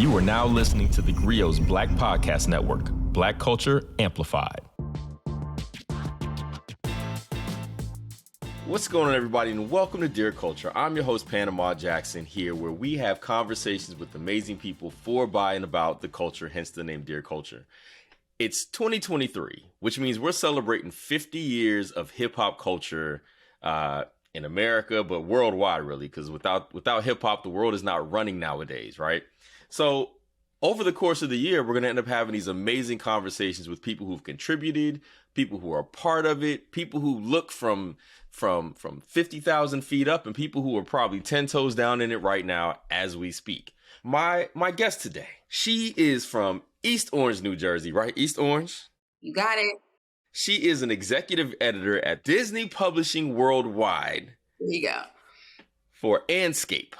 You are now listening to theGrio's Black Podcast Network, Black Culture Amplified. What's going on, everybody, and welcome to Dear Culture. I'm your host, Panama Jackson, here where we have conversations with amazing people for, by, and about the culture, hence the name Dear Culture. It's 2023, which means we're celebrating 50 years of hip-hop culture in America, but worldwide, really, because without hip-hop, the world is not running nowadays, right? So over the course of the year, we're going to end up having these amazing conversations with people who've contributed, people who are part of it, people who look from 50,000 feet up, and people who are probably 10 toes down in it right now as we speak. My guest today, she is from East Orange, New Jersey, right? East Orange? You got it. She is an executive editor at Disney Publishing Worldwide. There you go. For Anscape.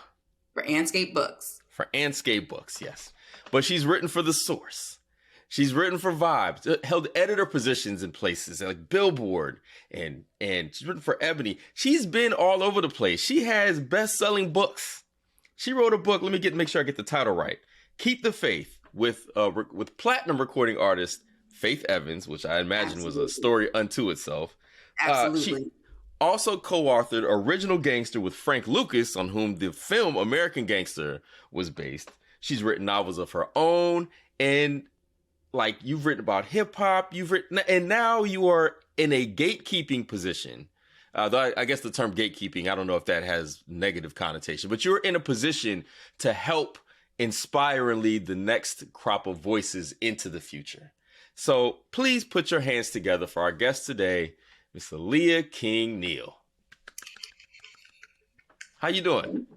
For Anscape Books. For Anscape Books, yes. But she's written for The Source. She's written for Vibes, held editor positions in places like Billboard, and she's written for Ebony. She's been all over the place. She has best-selling books. She wrote a book, let me make sure I get the title right. Keep the Faith, with platinum recording artist Faith Evans, which I imagine was a story unto itself. Absolutely. She also co-authored Original Gangster with Frank Lucas, on whom the film American Gangster was based. She's written novels of her own, and like, you've written about hip hop, and now you are in a gatekeeping position. Though I guess the term gatekeeping, I don't know if that has negative connotation, but you're in a position to help inspire and lead the next crop of voices into the future. So please put your hands together for our guest today, Miss Aliya King Neil. How you doing?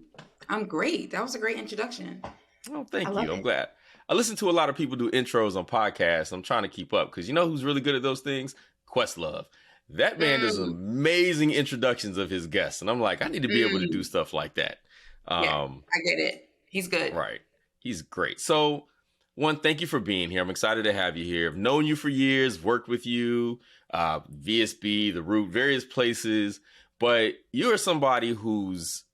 I'm great. That was a great introduction. Oh, thank you. I'm glad. I listen to a lot of people do intros on podcasts. I'm trying to keep up because you know who's really good at those things? Questlove. That man does amazing introductions of his guests. And I'm like, I need to be able to do stuff like that. Yeah, I get it. He's good. Right. He's great. So, one, thank you for being here. I'm excited to have you here. I've known you for years, worked with you, VSB, The Root, various places. But you are somebody whose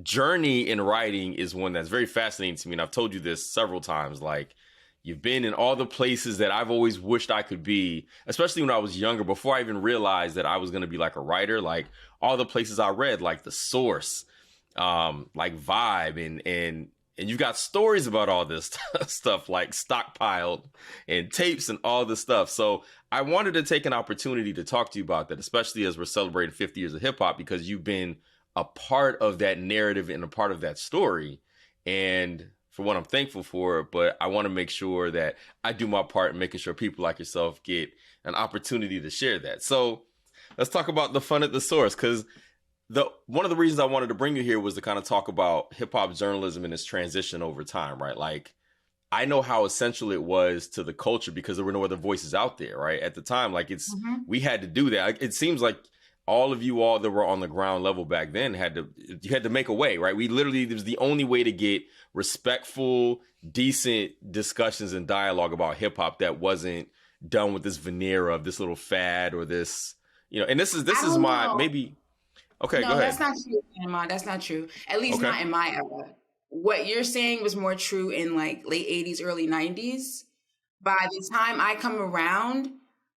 journey in writing is one that's very fascinating to me. And I've told you this several times. Like, you've been in all the places that I've always wished I could be, especially when I was younger, before I even realized that I was going to be like a writer. Like, all the places I read, like The Source, like Vibe, and you've got stories about all this stuff, like stockpiled and tapes and all this stuff. So I wanted to take an opportunity to talk to you about that, especially as we're celebrating 50 years of hip hop, because you've been a part of that narrative and a part of that story. And for what I'm thankful for, but I want to make sure that I do my part in making sure people like yourself get an opportunity to share that. So let's talk about the fun at The Source, because one of the reasons I wanted to bring you here was to kind of talk about hip hop journalism and its transition over time, right? Like, I know how essential it was to the culture because there were no other voices out there, right? At the time, like we had to do that. It seems like all of you all that were on the ground level back then you had to make a way, right? It was the only way to get respectful, decent discussions and dialogue about hip hop that wasn't done with this veneer of this little fad or this, and this is my, maybe. Okay, no, go ahead. That's not true, Panama. That's not true. At least not in my era. What you're saying was more true in like late 80s, early 90s. By the time I come around,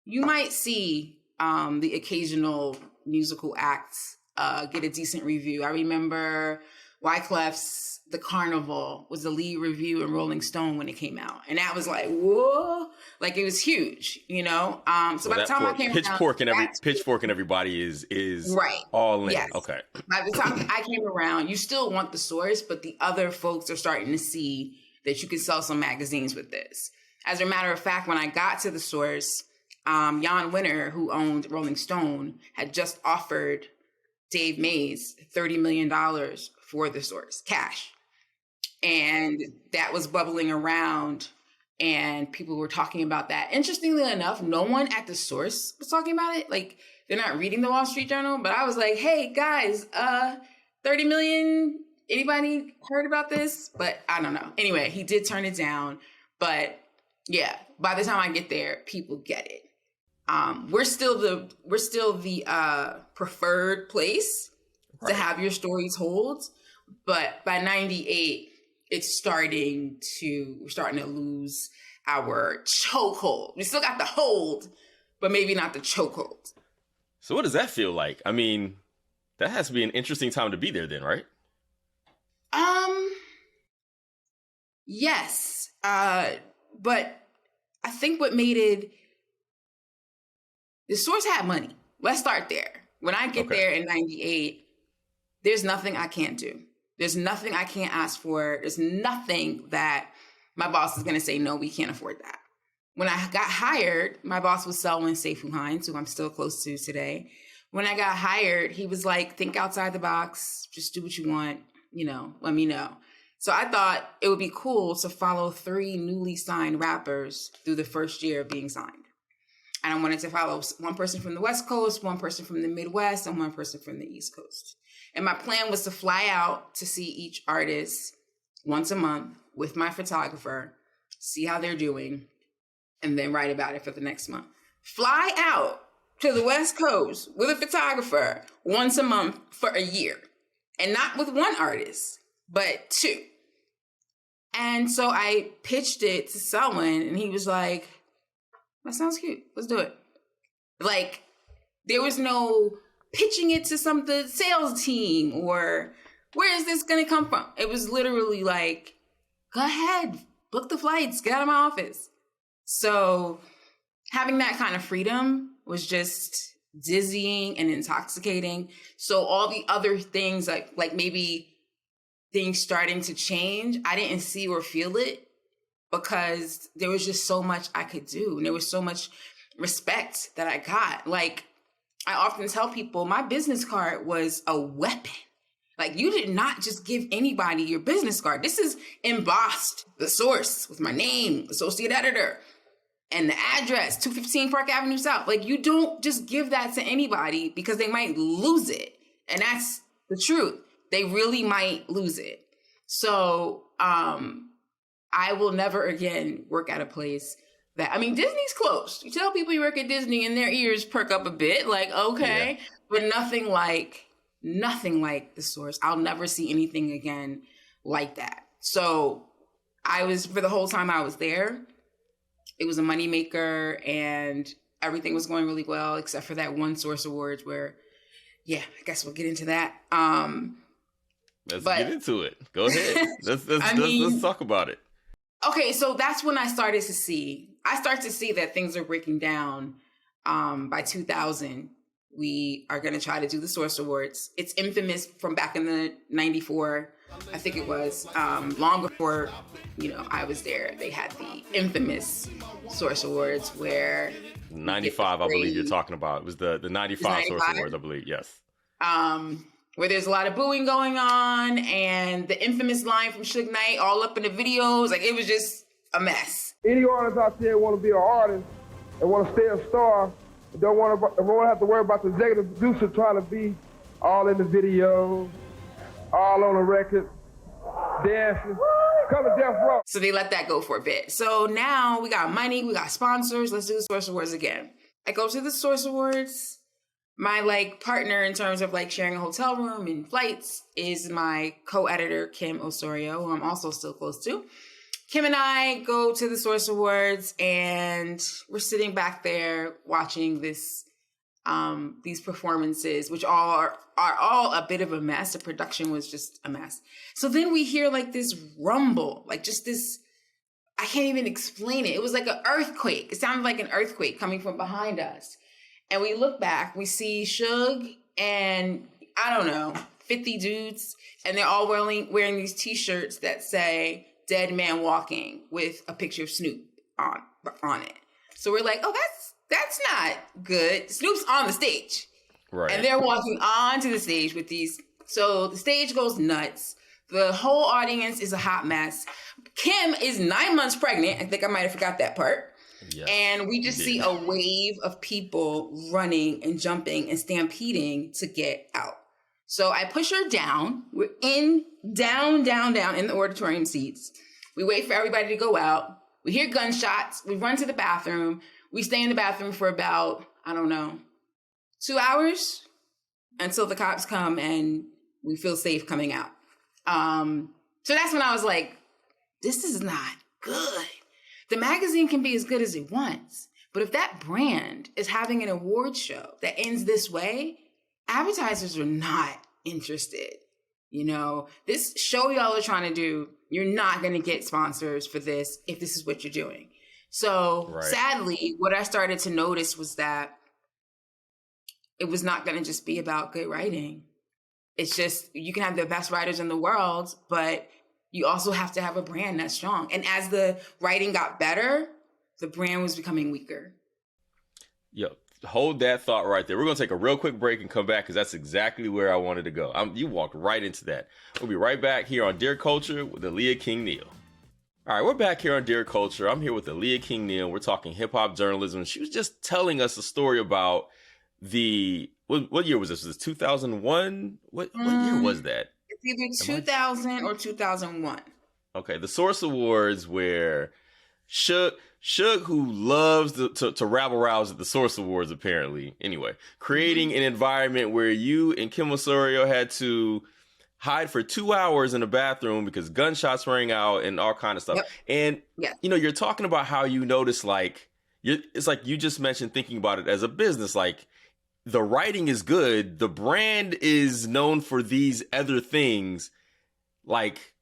you might see the occasional musical acts get a decent review. I remember Wyclef's The Carnival was the lead review in Rolling Stone when it came out. And that was like, whoa, like it was huge, So by the time I came around, Pitchfork and everybody is right. All in. Yes. Okay. By the time I came around, you still want The Source, but the other folks are starting to see that you can sell some magazines with this. As a matter of fact, when I got to The Source, Jan Winter, who owned Rolling Stone, had just offered Dave Mays $30 million for The Source, cash. And that was bubbling around and people were talking about that. Interestingly enough, no one at The Source was talking about it. Like, they're not reading the Wall Street Journal, but I was like, hey guys, 30 million, anybody heard about this? But I don't know. Anyway, he did turn it down, but yeah, by the time I get there, people get it. We're still the preferred place to have your story told, but by 98, we're starting to lose our chokehold. We still got the hold, but maybe not the chokehold. So what does that feel like? I mean, that has to be an interesting time to be there then, right? Yes. But I think what made it, the source had money. Let's start there. When I get there in 98, there's nothing I can't do. There's nothing I can't ask for. There's nothing that my boss is going to say, no, we can't afford that. When I got hired, my boss was Selwyn Seifu Hines, who I'm still close to today. When I got hired, he was like, think outside the box, just do what you want, let me know. So I thought it would be cool to follow 3 newly signed rappers through the first year of being signed. And I wanted to follow one person from the West Coast, one person from the Midwest, and one person from the East Coast. And my plan was to fly out to see each artist once a month with my photographer, see how they're doing, and then write about it for the next month. Fly out to the West Coast with a photographer once a month for a year. And not with one artist, but 2. And so I pitched it to Selwyn, and he was like, that sounds cute. Let's do it. Like, there was no pitching it to the sales team or where is this going to come from? It was literally like, go ahead, book the flights, get out of my office. So having that kind of freedom was just dizzying and intoxicating. So all the other things, like maybe things starting to change, I didn't see or feel it because there was just so much I could do. And there was so much respect that I got. Like, I often tell people my business card was a weapon. Like, you did not just give anybody your business card. This is embossed, the source with my name, associate editor, and the address, 215 Park Avenue South. Like, you don't just give that to anybody because they might lose it. And that's the truth. They really might lose it. So I will never again work at a place that, Disney's closed. You tell people you work at Disney and their ears perk up a bit, like, okay, but nothing like the source. I'll never see anything again like that. So for the whole time I was there, it was a moneymaker and everything was going really well, except for that one Source Awards where, I guess we'll get into that. Let's get into it. Go ahead. Let's talk about it. Okay, so that's when I started to see that things are breaking down. By 2000, we are going to try to do the Source Awards. It's infamous from back in the 94, I think it was, long before, I was there. They had the infamous Source Awards where 95, I believe you're talking about. It was the 95 Source Awards, I believe, yes. Where there's a lot of booing going on and the infamous line from Suge Knight all up in the videos. Like, it was just a mess. Any artist out there want to be an artist and want to stay a star, and don't want to have to worry about the executive producer trying to be all in the videos, all on the record, dancing, come to Death Row. So they let that go for a bit. So now we got money, we got sponsors. Let's do the Source Awards again. I go to the Source Awards. My partner in terms of sharing a hotel room and flights is my co-editor, Kim Osorio, who I'm also still close to. Kim and I go to the Source Awards and we're sitting back there watching these performances, which are all a bit of a mess. The production was just a mess. So then we hear this rumble, just this, I can't even explain it. It was like an earthquake. It sounded like an earthquake coming from behind us. And we look back, we see Suge and, 50 dudes, and they're all wearing these T-shirts that say Dead Man Walking with a picture of Snoop on it. So we're like, oh, that's not good. Snoop's on the stage. Right. And they're walking onto the stage with these. So the stage goes nuts. The whole audience is a hot mess. Kim is 9 months pregnant. I think I might have forgot that part. Yes, and we just see a wave of people running and jumping and stampeding to get out. So I push her down. We're down in the auditorium seats. We wait for everybody to go out. We hear gunshots. We run to the bathroom. We stay in the bathroom for about, 2 hours until the cops come and we feel safe coming out. So that's when I was like, this is not good. The magazine can be as good as it wants, but if that brand is having an award show that ends this way, advertisers are not interested. You know, this show y'all are trying to do, you're not going to get sponsors for this if this is what you're doing. So sadly, what I started to notice was that it was not going to just be about good writing. It's just, you can have the best writers in the world, but you also have to have a brand that's strong. And as the writing got better, the brand was becoming weaker. Yep. Hold that thought right there. We're going to take a real quick break and come back because that's exactly where I wanted to go. You walked right into that. We'll be right back here on Dear Culture with Aliya King Neil. All right, we're back here on Dear Culture. I'm here with Aliya King Neil. We're talking hip-hop journalism. She was just telling us a story about what year was this? Was this 2001? What year was that? It's either 2000 or 2001. Okay, the Source Awards where Suge, who loves to rabble-rouse at the Source Awards, apparently. Anyway, creating an environment where you and Kim Osorio had to hide for 2 hours in a bathroom because gunshots rang out and all kind of stuff. Yep. And, you know, you're talking about how you notice, like, it's like you just mentioned thinking about it as a business. Like, the writing is good. The brand is known for these other things. Like,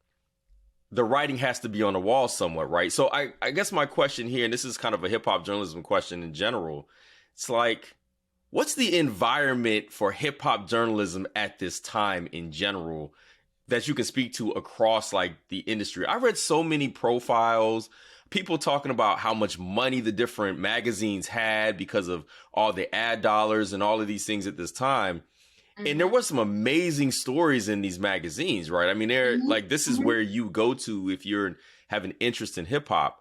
the writing has to be on the wall somewhat, right? So I guess my question here, and this is kind of a hip hop journalism question in general, it's like, what's the environment for hip hop journalism at this time in general that you can speak to across like the industry? I read so many profiles, people talking about how much money the different magazines had because of all the ad dollars and all of these things at this time. And there was some amazing stories in these magazines, right? I mean, they're like, this is where you go to if you're have an interest in hip hop.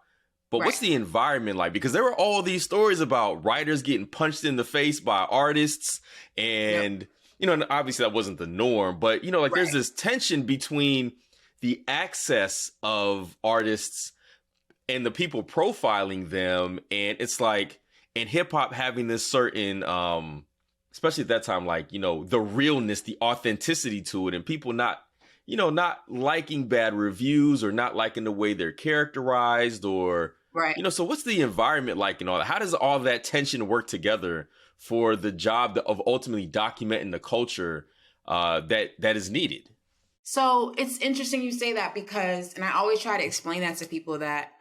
But what's the environment like? Because there were all these stories about writers getting punched in the face by artists. And, you know, obviously that wasn't the norm. But, you know, like there's this tension between the access of artists and the people profiling them. And it's like, and hip hop having this certain, especially at that time, like, you know, the realness, the authenticity to it, and people not liking bad reviews or not liking the way they're characterized or, you know, so what's the environment like and all that? How does all that tension work together for the job of ultimately documenting the culture that is needed? So it's interesting you say that because, and I always try to explain that to people, that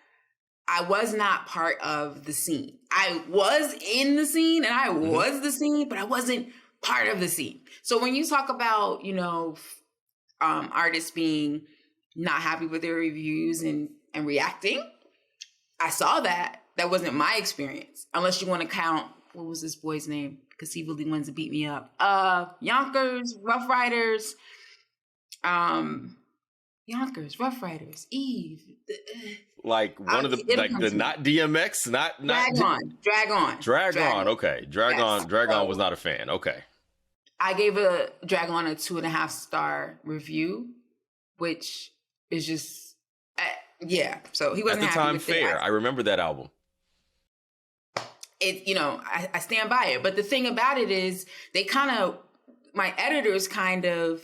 I was not part of the scene. I was in the scene and I was the scene, but I wasn't part of the scene. So when you talk about, you know, artists being not happy with their reviews and reacting, I saw that. That wasn't my experience. Unless you want to count, what was this boy's name? Because he really wanted to beat me up. Yonkers, Rough Riders, Eve. Like one of the not DMX, not Drag On. Okay, Drag On was not a fan. Okay, I gave Drag On a 2.5 star review, which is just So he wasn't at the happy time. with Fair. it. I remember that album. It, you know, I stand by it. But the thing about it is, my editors kind of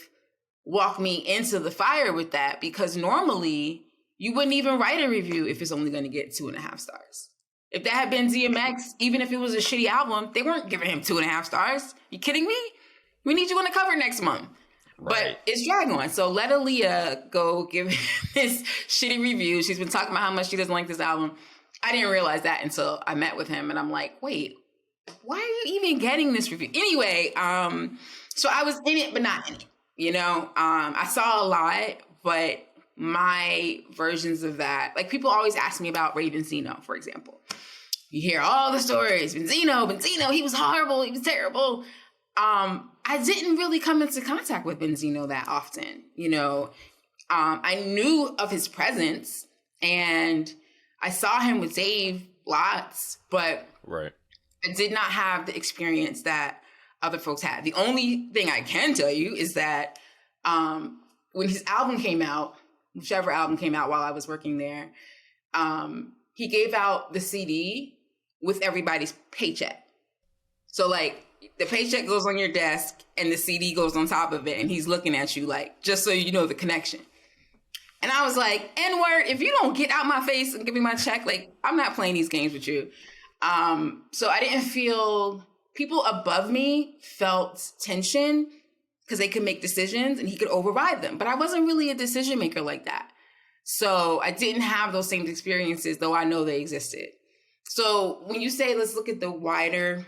walk me into the fire with that, because normally you wouldn't even write a review if it's only going to get 2.5 stars. If that had been DMX, even if it was a shitty album, they weren't giving him 2.5 stars. You kidding me? We need you on the cover next month. Right. But it's Drag On. So let Aliya go give this shitty review. She's been talking about how much she doesn't like this album. I didn't realize that until I met with him, and I'm like, wait, why are you even getting this review? Anyway, so I was in it, but not in it. You know, I saw a lot, but my versions of that, like people always ask me about Ray Benzino, for example. You hear all the stories, Benzino, he was horrible, he was terrible. I didn't really come into contact with Benzino that often. You know, I knew of his presence and I saw him with Dave lots, but I did not have the experience that other folks had. The only thing I can tell you is that when his album came out, whichever album came out while I was working there, he gave out the CD with everybody's paycheck. So like the paycheck goes on your desk and the CD goes on top of it, and he's looking at you like, just so you know the connection. And I was like, N-word, if you don't get out my face and give me my check, like, I'm not playing these games with you. So I didn't feel, people above me felt tension because they could make decisions and he could override them. But I wasn't really a decision maker like that. So I didn't have those same experiences, though I know they existed. So when you say, let's look at the wider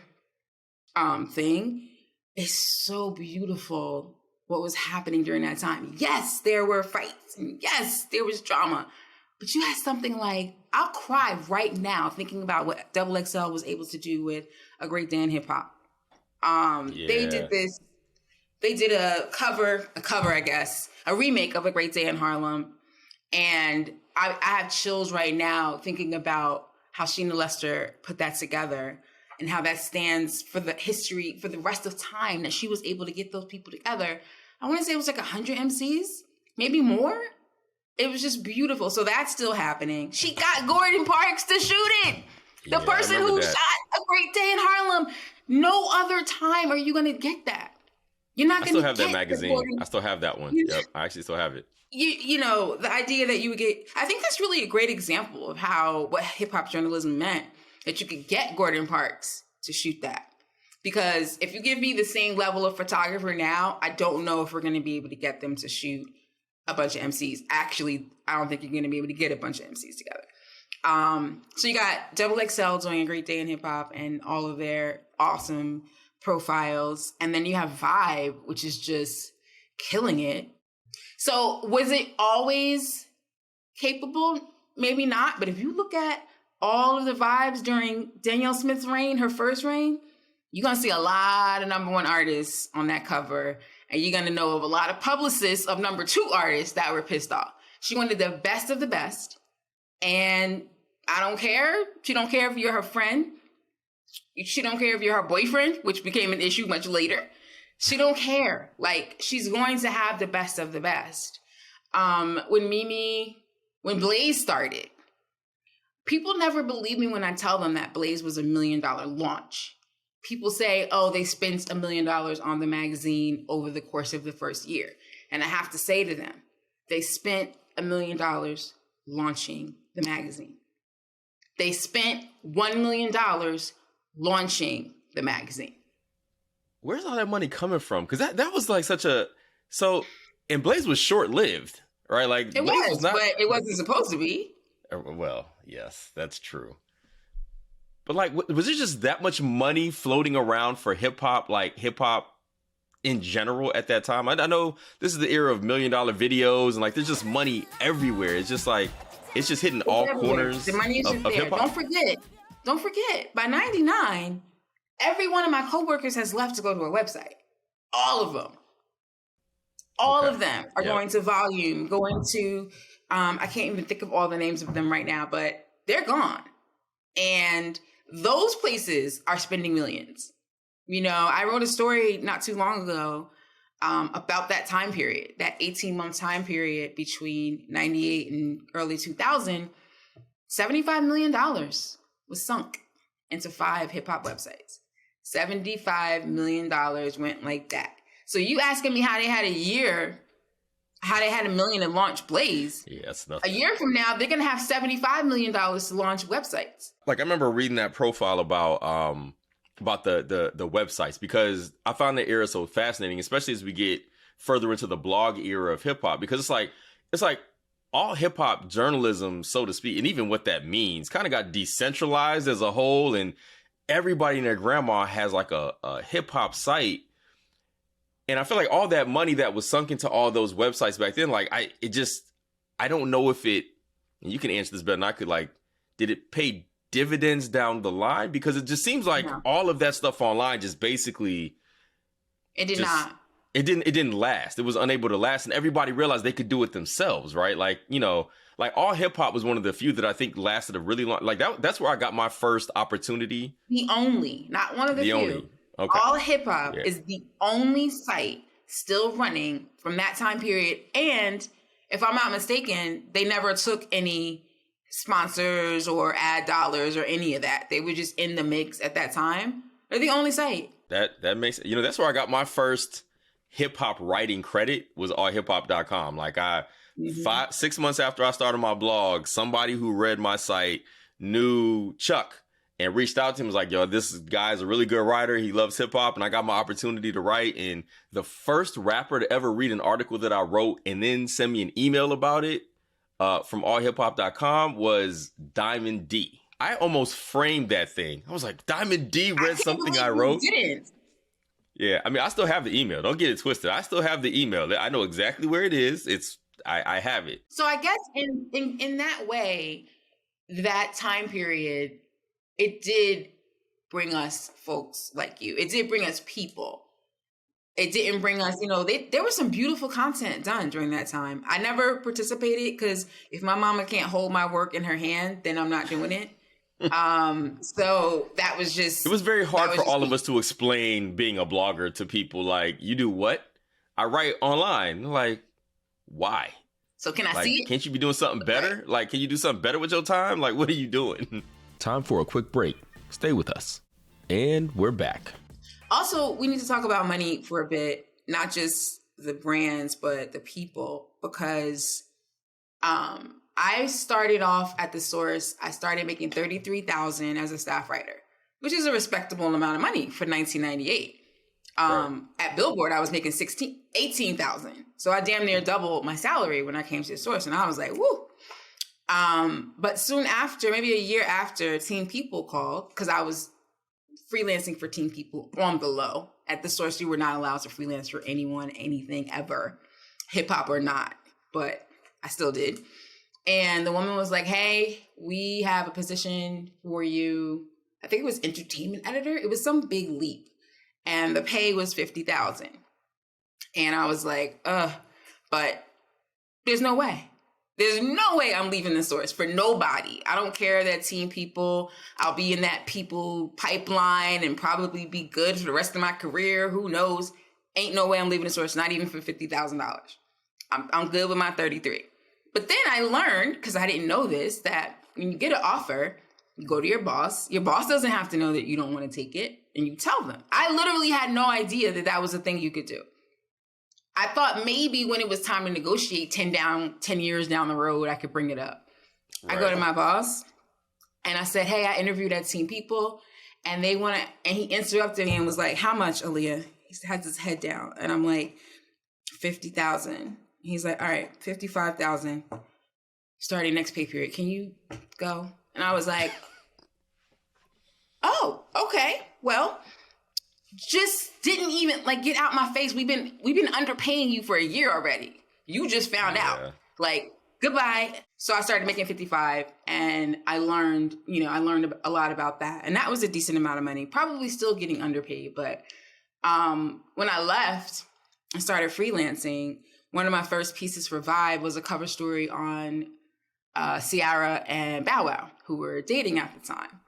thing, it's so beautiful what was happening during that time. Yes, there were fights, and yes, there was drama. But you had something like, I'll cry right now thinking about what XXL was able to do with A Great Day in Hip Hop. They did a cover, I guess, a remake of A Great Day in Harlem. And I have chills right now thinking about how Sheena Lester put that together and how that stands for the history, for the rest of time that she was able to get those people together. I want to say it was like 100 MCs, maybe more. It was just beautiful. So that's still happening. She got Gordon Parks to shoot it. The person who shot A Great Day in Harlem. No other time are you going to get that. You're not going to get I still have that magazine. I still have that one. Yep, I actually still have it. You know, the idea that you would get, I think that's really a great example of what hip hop journalism meant, that you could get Gordon Parks to shoot that. Because if you give me the same level of photographer now, I don't know if we're going to be able to get them to shoot a bunch of MCs. Actually, I don't think you're going to be able to get a bunch of MCs together. So you got XXL doing A Great Day in Hip Hop and all of their awesome profiles. And then you have Vibe, which is just killing it. So was it always capable? Maybe not. But if you look at all of the vibes during Danielle Smith's reign, her first reign, you're going to see a lot of number one artists on that cover. And you're going to know of a lot of publicists of number two artists that were pissed off. She wanted the best of the best. And I don't care. She don't care if you're her friend. She don't care if you're her boyfriend, which became an issue much later. She don't care. Like, she's going to have the best of the best. When Blaze started, people never believe me when I tell them that Blaze was $1 million launch. People say, oh, they spent $1 million on the magazine over the course of the first year. And I have to say to them, they spent $1 million launching the magazine. They spent $1 million launching the magazine. Where's all that money coming from? Because that was like and Blaze was short-lived, right? Like it was not, but it wasn't supposed to be. Well, yes, that's true. But like, was there just that much money floating around for hip hop in general at that time? I know this is the era of $1 million videos and like there's just money everywhere. It's just like, it's just hitting all corners. The money is just there. Hip-hop. Don't forget, by 99, every one of my coworkers has left to go to a website. All of them. All of them are going to Volume, going to, I can't even think of all the names of them right now, but they're gone. And those places are spending millions. You know, I wrote a story not too long ago about that time period, that 18-month time period between 98 and early 2000. $75 million was sunk into 5 hip-hop websites. $75 million went like that. So you asking me how they had $1 million to launch Blaze. Yeah, that's nothing. A year from now, they're going to have $75 million to launch websites. Like I remember reading that profile about the websites because I found the era so fascinating, especially as we get further into the blog era of hip hop, because it's like all hip hop journalism, so to speak, and even what that means kind of got decentralized as a whole. And everybody and their grandma has like a hip hop site. And I feel like all that money that was sunk into all those websites back then, like I don't know if and you can answer this better than I could, like, did it pay dividends down the line? Because it just seems like all of that stuff online just basically. It did not. It didn't last. It was unable to last. And everybody realized they could do it themselves, right? Like, you know, like all hip hop was one of the few that I think lasted a really long, like that's where I got my first opportunity. The only, not one of the few. Only. Okay. All hip hop is the only site still running from that time period. And if I'm not mistaken, they never took any sponsors or ad dollars or any of that. They were just in the mix at that time. They're the only site. That makes, that's where I got my first hip hop writing credit, was allhiphop.com. Like I 6 months after I started my blog, somebody who read my site knew Chuck and reached out to him, was like, yo, this guy's a really good writer. He loves hip hop. And I got my opportunity to write. And the first rapper to ever read an article that I wrote and then send me an email about it from allhiphop.com was Diamond D. I almost framed that thing. I was like, Diamond D read something I wrote. Didn't. Yeah, I mean, I still have the email. Don't get it twisted. I still have the email. I know exactly where it is. I have it. So I guess in that way, that time period, it did bring us folks like you. It did bring us people. It didn't bring us, there was some beautiful content done during that time. I never participated because if my mama can't hold my work in her hand, then I'm not doing it. So that was just... It was very hard for all of us to explain being a blogger to people. Like, you do what? I write online. Like, why? So can I see it? Can't you be doing something better? Like, can you do something better with your time? Like, what are you doing? Time for a quick break. Stay with us. And we're back. Also, we need to talk about money for a bit, not just the brands, but the people, because I started off at the source. I started making $33,000 as a staff writer, which is a respectable amount of money for 1998. Right. At Billboard, I was making $18,000. So I damn near doubled my salary when I came to the source. And I was like, woo. But soon after, maybe a year after, Teen People called, because I was freelancing for Teen People on the low. At the source, you were not allowed to freelance for anyone, anything ever, hip hop or not. But I still did. And the woman was like, hey, we have a position for you. I think it was entertainment editor. It was some big leap. And the pay was $50,000. And I was like, but there's no way. There's no way I'm leaving the source for nobody. I don't care that Teen People, I'll be in that people pipeline and probably be good for the rest of my career. Who knows? Ain't no way I'm leaving the source, not even for $50,000. I'm good with my 33. But then I learned, because I didn't know this, that when you get an offer, you go to your boss. Your boss doesn't have to know that you don't want to take it, and you tell them. I literally had no idea that that was a thing you could do. I thought maybe when it was time to negotiate 10 years down the road, I could bring it up. Right. I go to my boss, and I said, hey, I interviewed at Teen People, and and he interrupted me and was like, how much, Aliya? He has his head down, and I'm like, 50,000. He's like, all right, 55,000. Starting next pay period. Can you go? And I was like, oh, okay. Well, just didn't even get out my face. We've been underpaying you for a year already. You just found out. Like, goodbye. So I started making 55, and I learned a lot about that. And that was a decent amount of money. Probably still getting underpaid, but when I left and started freelancing, one of my first pieces for Vibe was a cover story on Ciara and Bow Wow, who were dating at the time.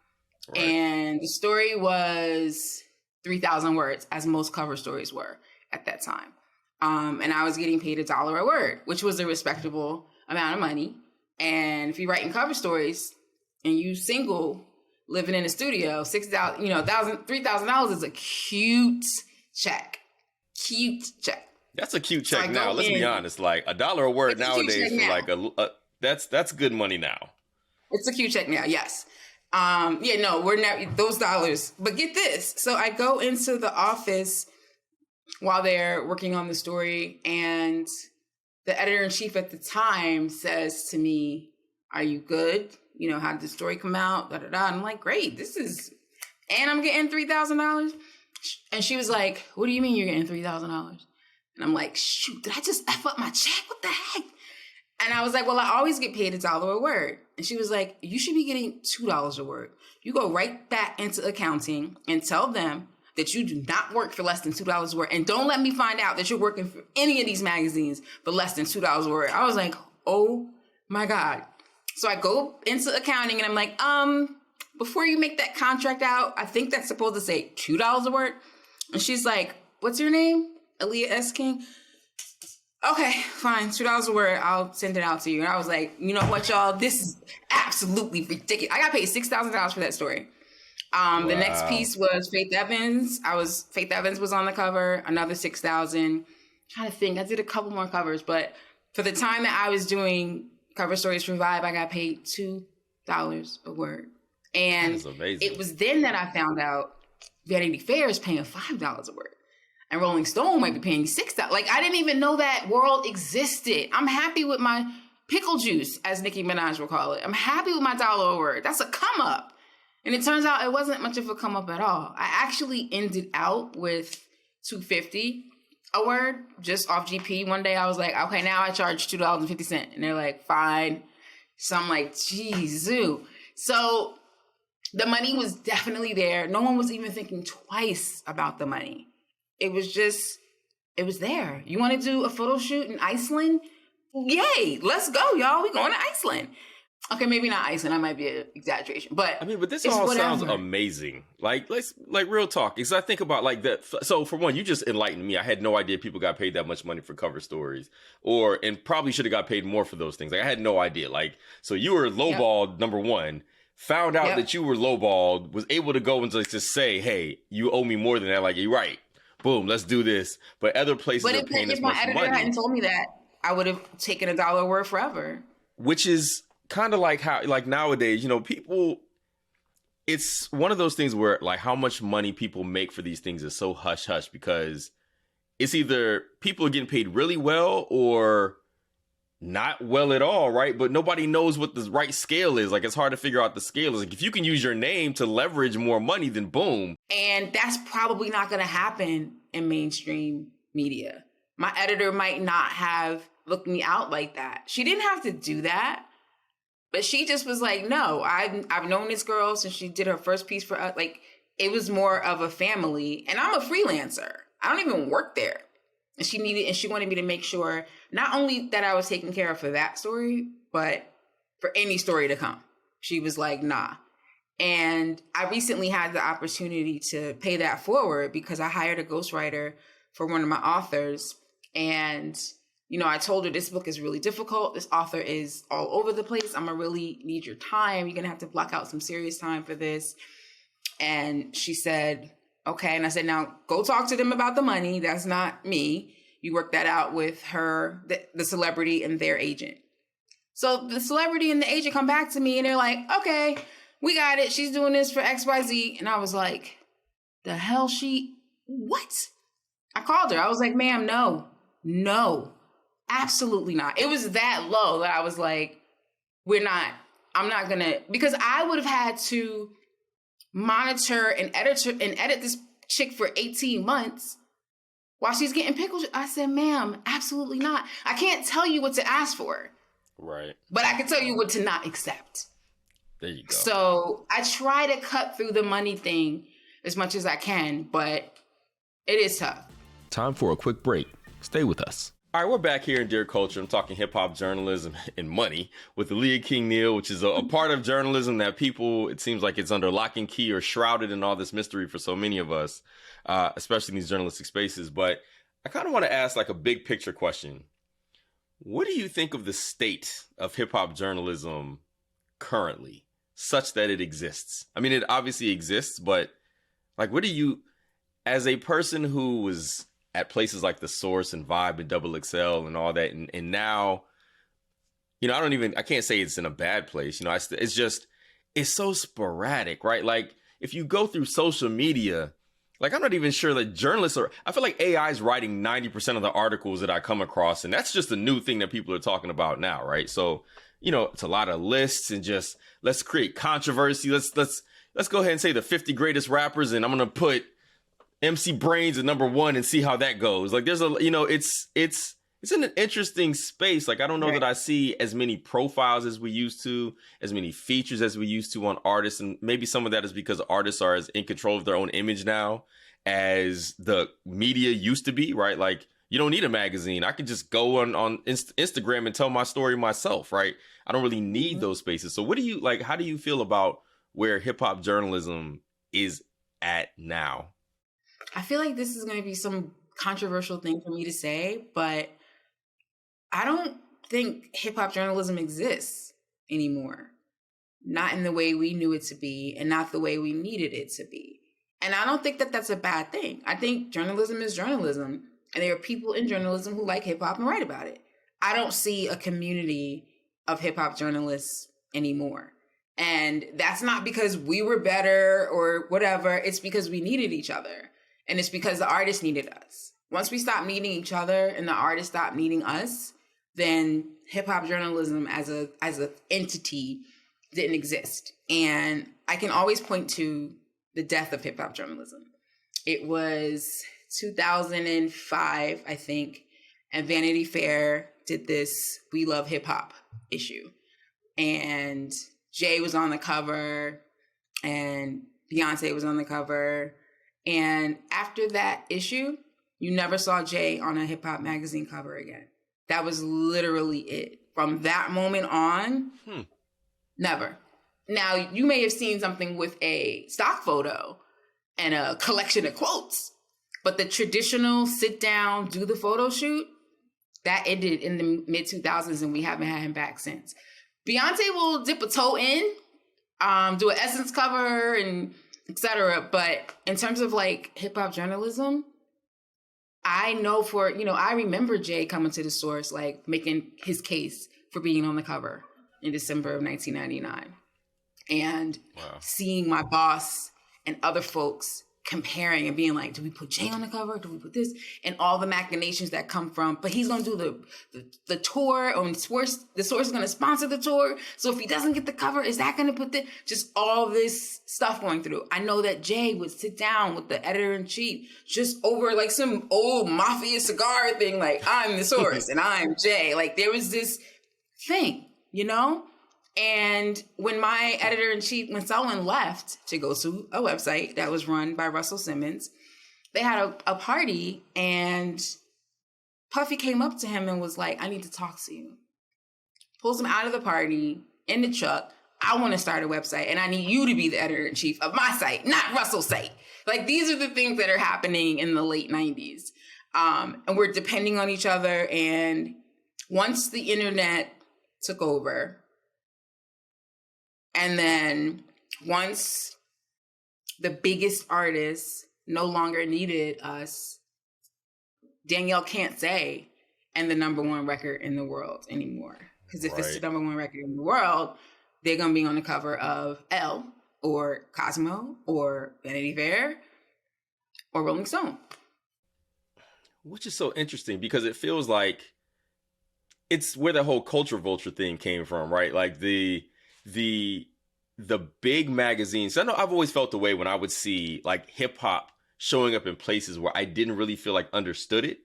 Right. And the story was 3,000 words, as most cover stories were at that time. And I was getting paid $1 a word, which was a respectable amount of money. And if you're writing cover stories and you single, living in a studio, $3,000 is a cute check. Cute check. That's a cute check now. Let's be honest. Like $1 a word nowadays for that's good money now. It's a cute check now. Yes. We're not those dollars. But get this. So I go into the office while they're working on the story, and the editor-in-chief at the time says to me, "Are you good? How did the story come out?" Da da da. And I'm like, "Great. And I'm getting $3,000." And she was like, "What do you mean you're getting $3,000?" And I'm like, shoot, did I just F up my check? What the heck? And I was like, well, I always get paid $1 a word. And she was like, you should be getting $2 a word. You go right back into accounting and tell them that you do not work for less than $2 a word. And don't let me find out that you're working for any of these magazines for less than $2 a word. I was like, oh my God. So I go into accounting and I'm like, before you make that contract out, I think that's supposed to say $2 a word. And she's like, what's your name? Aliya S. King. Okay, fine. $2 a word. I'll send it out to you. And I was like, you know what, y'all? This is absolutely ridiculous. I got paid $6,000 for that story. Wow. The next piece was Faith Evans. Faith Evans was on the cover. Another $6,000. Trying to think. I did a couple more covers, but For the time that I was doing cover stories for Vibe, I got paid $2 a word. And That is amazing. it was then that I found out Vanity Fair is paying $5 a word. And Rolling Stone might be paying $6. Like, I didn't even know that world existed. I'm happy with my pickle juice, as Nicki Minaj will call it. I'm happy with my $1 a word. That's a come up. And it turns out it wasn't much of a come up at all. I actually ended out with $2.50 a word just off GP. One day I was like, okay, now I charge $2.50. And they're like, fine. So I'm like, geez, zoo. So the money was definitely there. No one was even thinking twice about the money. It was there. You want to do a photo shoot in Iceland? Yay, let's go, y'all. We going to Iceland. Okay, maybe not Iceland. That might be an exaggeration, but I mean, but this all whatever. sounds amazing. Like, let's real talk. Because I think about like that. So for one, you just enlightened me. I had no idea people got paid that much money for cover stories, and probably should have got paid more for those things. Like, I had no idea. Like, so you were lowballed, number one. Found out that you were lowballed. Was able to go and just say, "Hey, you owe me more than that." Like, you're right. Boom, let's do this. But other places are paying this much money. If my editor hadn't told me that, I would have taken $1 a word forever. Which is kind of like how, like nowadays, people, it's one of those things where like how much money people make for these things is so hush hush, because it's either people are getting paid really well or not well at all, right? But nobody knows what the right scale is. Like, it's hard to figure out the scale. It's like, if you can use your name to leverage more money, then boom. And that's probably not going to happen in mainstream media. My editor might not have looked me out like that. She didn't have to do that, but she just was like, no, I've known this girl since she did her first piece for us. Like, it was more of a family, and I'm a freelancer. I don't even work there. And she wanted me to make sure not only that I was taken care of for that story, but for any story to come. She was like, nah. And I recently had the opportunity to pay that forward because I hired a ghostwriter for one of my authors. And, I told her this book is really difficult. This author is all over the place. I'm going to really need your time. You're going to have to block out some serious time for this. And she said, okay. And I said, now go talk to them about the money. That's not me. You work that out with her, the celebrity and their agent. So the celebrity and the agent come back to me and they're like, okay, we got it. She's doing this for XYZ. And I was like, the hell what? I called her. I was like, ma'am, no, absolutely not. It was that low that I was like, I'm not going to, because I would have had to monitor and edit this chick for 18 months while she's getting pickled. I said, ma'am, absolutely not. I can't tell you what to ask for. Right. But I can tell you what to not accept. There you go. So I try to cut through the money thing as much as I can, but it is tough. Time for a quick break. Stay with us. All right, we're back here in Dear Culture. I'm talking hip-hop journalism and money with Aliya King Neil, which is a part of journalism that people, it seems like it's under lock and key or shrouded in all this mystery for so many of us, especially in these journalistic spaces. But I kind of want to ask like a big picture question. What do you think of the state of hip-hop journalism currently, such that it exists? I mean, it obviously exists, but like, what do you, as a person who was at places like The Source and Vibe and XXL and all that, and now, I can't say it's in a bad place. It's so sporadic, right? Like, if you go through social media, like, I'm not even sure that journalists I feel like AI is writing 90% of the articles that I come across, and that's just a new thing that people are talking about now, right? So, it's a lot of lists and just, let's create controversy. Let's go ahead and say the 50 greatest rappers, and I'm going to put MC Brains at number 1 and see how that goes. Like, there's it's in an interesting space. Like, I don't know that I see as many profiles as we used to, as many features as we used to on artists. And maybe some of that is because artists are as in control of their own image now as the media used to be, right? Like, you don't need a magazine. I can just go on Instagram and tell my story myself, right? I don't really need those spaces. So how do you feel about where hip hop journalism is at now? I feel like this is going to be some controversial thing for me to say, but I don't think hip hop journalism exists anymore. Not in the way we knew it to be and not the way we needed it to be. And I don't think that that's a bad thing. I think journalism is journalism. And there are people in journalism who like hip hop and write about it. I don't see a community of hip hop journalists anymore. And that's not because we were better or whatever. It's because we needed each other. And it's because the artists needed us. Once we stopped needing each other and the artists stopped needing us, then hip hop journalism as a entity didn't exist. And I can always point to the death of hip hop journalism. It was 2005, I think, and Vanity Fair did this We Love Hip Hop issue. And Jay was on the cover and Beyonce was on the cover. And after that issue, you never saw Jay on a hip hop magazine cover again. That was literally it. From that moment on, never. Now, you may have seen something with a stock photo and a collection of quotes, but the traditional sit down, do the photo shoot, that ended in the mid 2000s and we haven't had him back since. Beyonce will dip a toe in, do an Essence cover and etc. But in terms of like hip hop journalism, I know I remember Jay coming to the source, like making his case for being on the cover in December of 1999 and seeing my boss and other folks comparing and being like, do we put Jay on the cover? Do we put this? And all the machinations that come from, but he's going to do the tour on Source. The Source is going to sponsor the tour. So if he doesn't get the cover, is that going to put just all this stuff going through? I know that Jay would sit down with the editor-in-chief just over like some old mafia cigar thing. Like, I'm the Source and I'm Jay. Like there was this thing, And when my editor-in-chief, when Selwyn left to go to a website that was run by Russell Simmons, they had a party and Puffy came up to him and was like, I need to talk to you. Pulls him out of the party in the truck. I want to start a website and I need you to be the editor-in-chief of my site, not Russell's site. Like these are the things that are happening in the late 90s. And we're depending on each other. And once the internet took over, and then once the biggest artists no longer needed us, Danielle can't say, and the number one record in the world anymore. Because if it's the number one record in the world, they're going to be on the cover of Elle or Cosmo or Vanity Fair or Rolling Stone. Which is so interesting because it feels like it's where the whole culture vulture thing came from, right? Like the big magazines. I know I've always felt the way when I would see like hip hop showing up in places where I didn't really feel like understood it,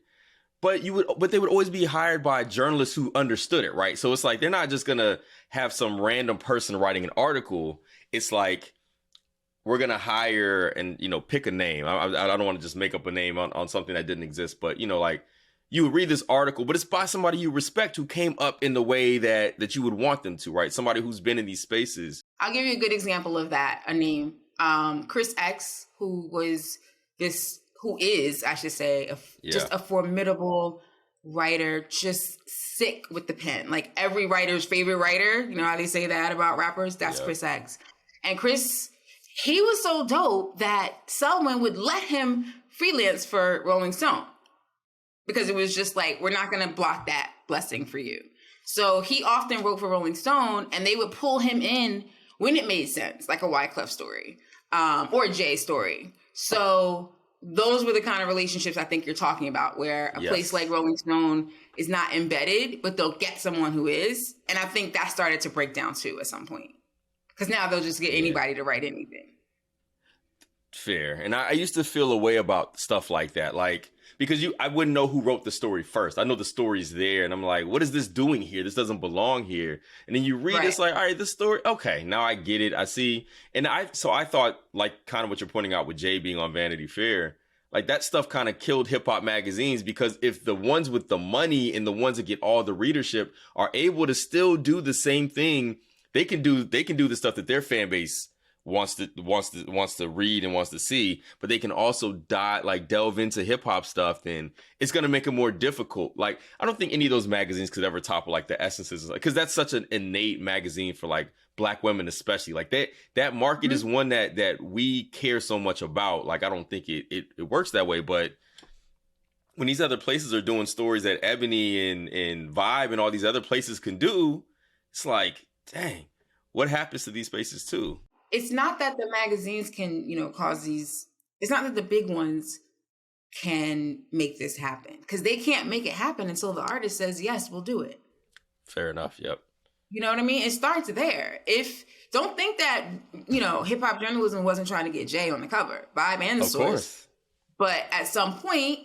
but they would always be hired by journalists who understood it, right? So it's like they're not just gonna have some random person writing an article. It's like we're gonna hire and pick a name. I don't want to just make up a name on something that didn't exist, but like. You would read this article, but it's by somebody you respect who came up in the way that you would want them to, right? Somebody who's been in these spaces. I'll give you a good example of that, a name. Chris X, who is, I should say, just a formidable writer, just sick with the pen. Like every writer's favorite writer, you know how they say that about rappers? That's Chris X. And Chris, he was so dope that Selwyn would let him freelance for Rolling Stone. Because it was just like, we're not going to block that blessing for you. So he often wrote for Rolling Stone and they would pull him in when it made sense, like a Wyclef story or a Jay story. So those were the kind of relationships I think you're talking about, where a place like Rolling Stone is not embedded, but they'll get someone who is. And I think that started to break down too at some point. Because now they'll just get anybody to write anything. Fair. And I used to feel a way about stuff like that. Like, because I wouldn't know who wrote the story first. I know the story's there and I'm like, what is this doing here? This doesn't belong here. And then you read it's like, all right, this story. Okay, now I get it. I see. And I thought like kind of what you're pointing out with Jay being on Vanity Fair, like that stuff kind of killed hip hop magazines, because if the ones with the money and the ones that get all the readership are able to still do the same thing, they can do the stuff that their fan base wants to read and wants to see, but they can also delve into hip hop stuff, then it's going to make it more difficult. Like, I don't think any of those magazines could ever topple like the Essences, because that's such an innate magazine for like Black women, especially. Like that market is one that we care so much about. Like, I don't think it works that way, but when these other places are doing stories that Ebony and Vibe and all these other places can do, it's like, dang, what happens to these spaces too? It's not that the magazines can, cause these, it's not that the big ones can make this happen, because they can't make it happen until the artist says, yes, we'll do it. Fair enough. Yep. You know what I mean? It starts there. Don't think that, hip hop journalism wasn't trying to get Jay on the cover, Vibe and the Of Source. course. But at some point,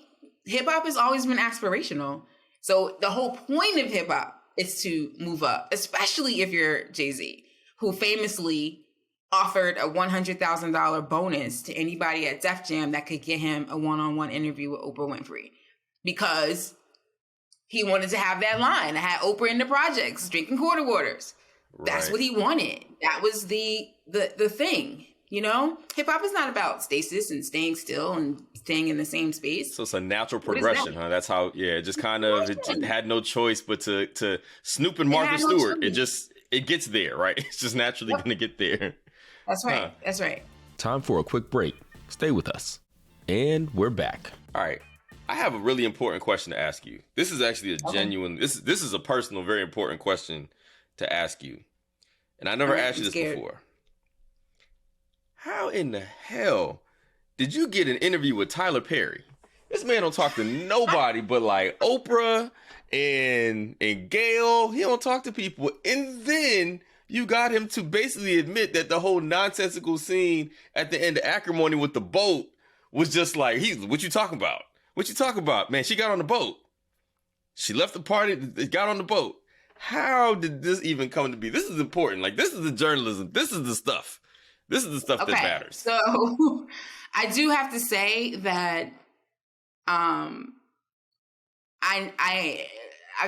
hip hop has always been aspirational. So the whole point of hip hop is to move up, especially if you're Jay-Z, who famously offered a $100,000 bonus to anybody at Def Jam that could get him a one-on-one interview with Oprah Winfrey, because he wanted to have that line. I had Oprah in the projects drinking quarter waters. That's Right. what he wanted. That was the thing. Hip hop is not about stasis and staying still and staying in the same space. So it's a natural progression, huh? That's how, it just kind of, it had no choice but to Snoop and Martha Stewart. It gets there, right? It's just naturally going to get there. That's right. Huh. That's right. Time for a quick break. Stay with us. And we're back. All right. I have a really important question to ask you. This is actually a genuine, this is a personal, very important question to ask you. And I never asked you this before. How in the hell did you get an interview with Tyler Perry? This man don't talk to nobody but like Oprah and Gayle. He don't talk to people. And then you got him to basically admit that the whole nonsensical scene at the end of Acrimony with the boat was just like, what you talking about? What you talking about? Man, she got on the boat. She left the party, got on the boat. How did this even come to be? This is important. Like, this is the journalism. This is the stuff. This is the stuff that matters. So I do have to say that I've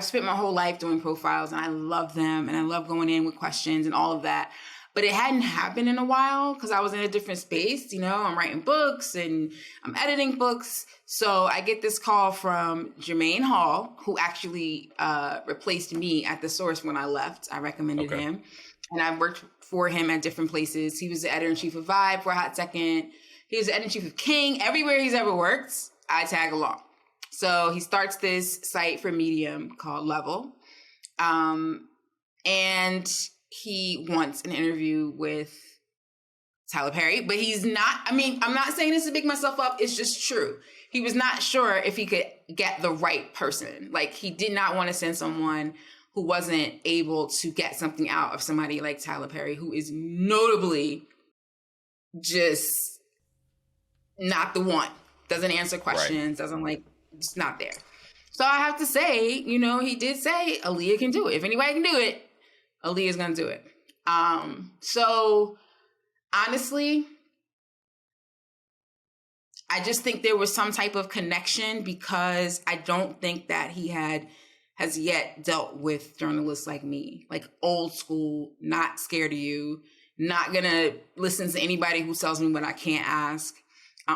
spent my whole life doing profiles, and I love them, and I love going in with questions and all of that. But it hadn't happened in a while because I was in a different space. I'm writing books and I'm editing books. So I get this call from Jermaine Hall, who actually replaced me at The Source when I left. I recommended him. And I worked for him at different places. He was the editor-in-chief of Vibe for a hot second. He was the editor-in-chief of King. Everywhere he's ever worked, I tag along. So he starts this site for Medium called Level. And he wants an interview with Tyler Perry, but he's not, I'm not saying this to big myself up. It's just true. He was not sure if he could get the right person. Like, he did not want to send someone who wasn't able to get something out of somebody like Tyler Perry, who is notably just not the one. Doesn't answer questions, doesn't just not there. So I have to say, he did say Aliya can do it. If anybody can do it, Aliya's gonna do it. So honestly, I just think there was some type of connection, because I don't think that he has yet dealt with journalists like me, like old school, not scared of you, not gonna listen to anybody who tells me what I can't ask,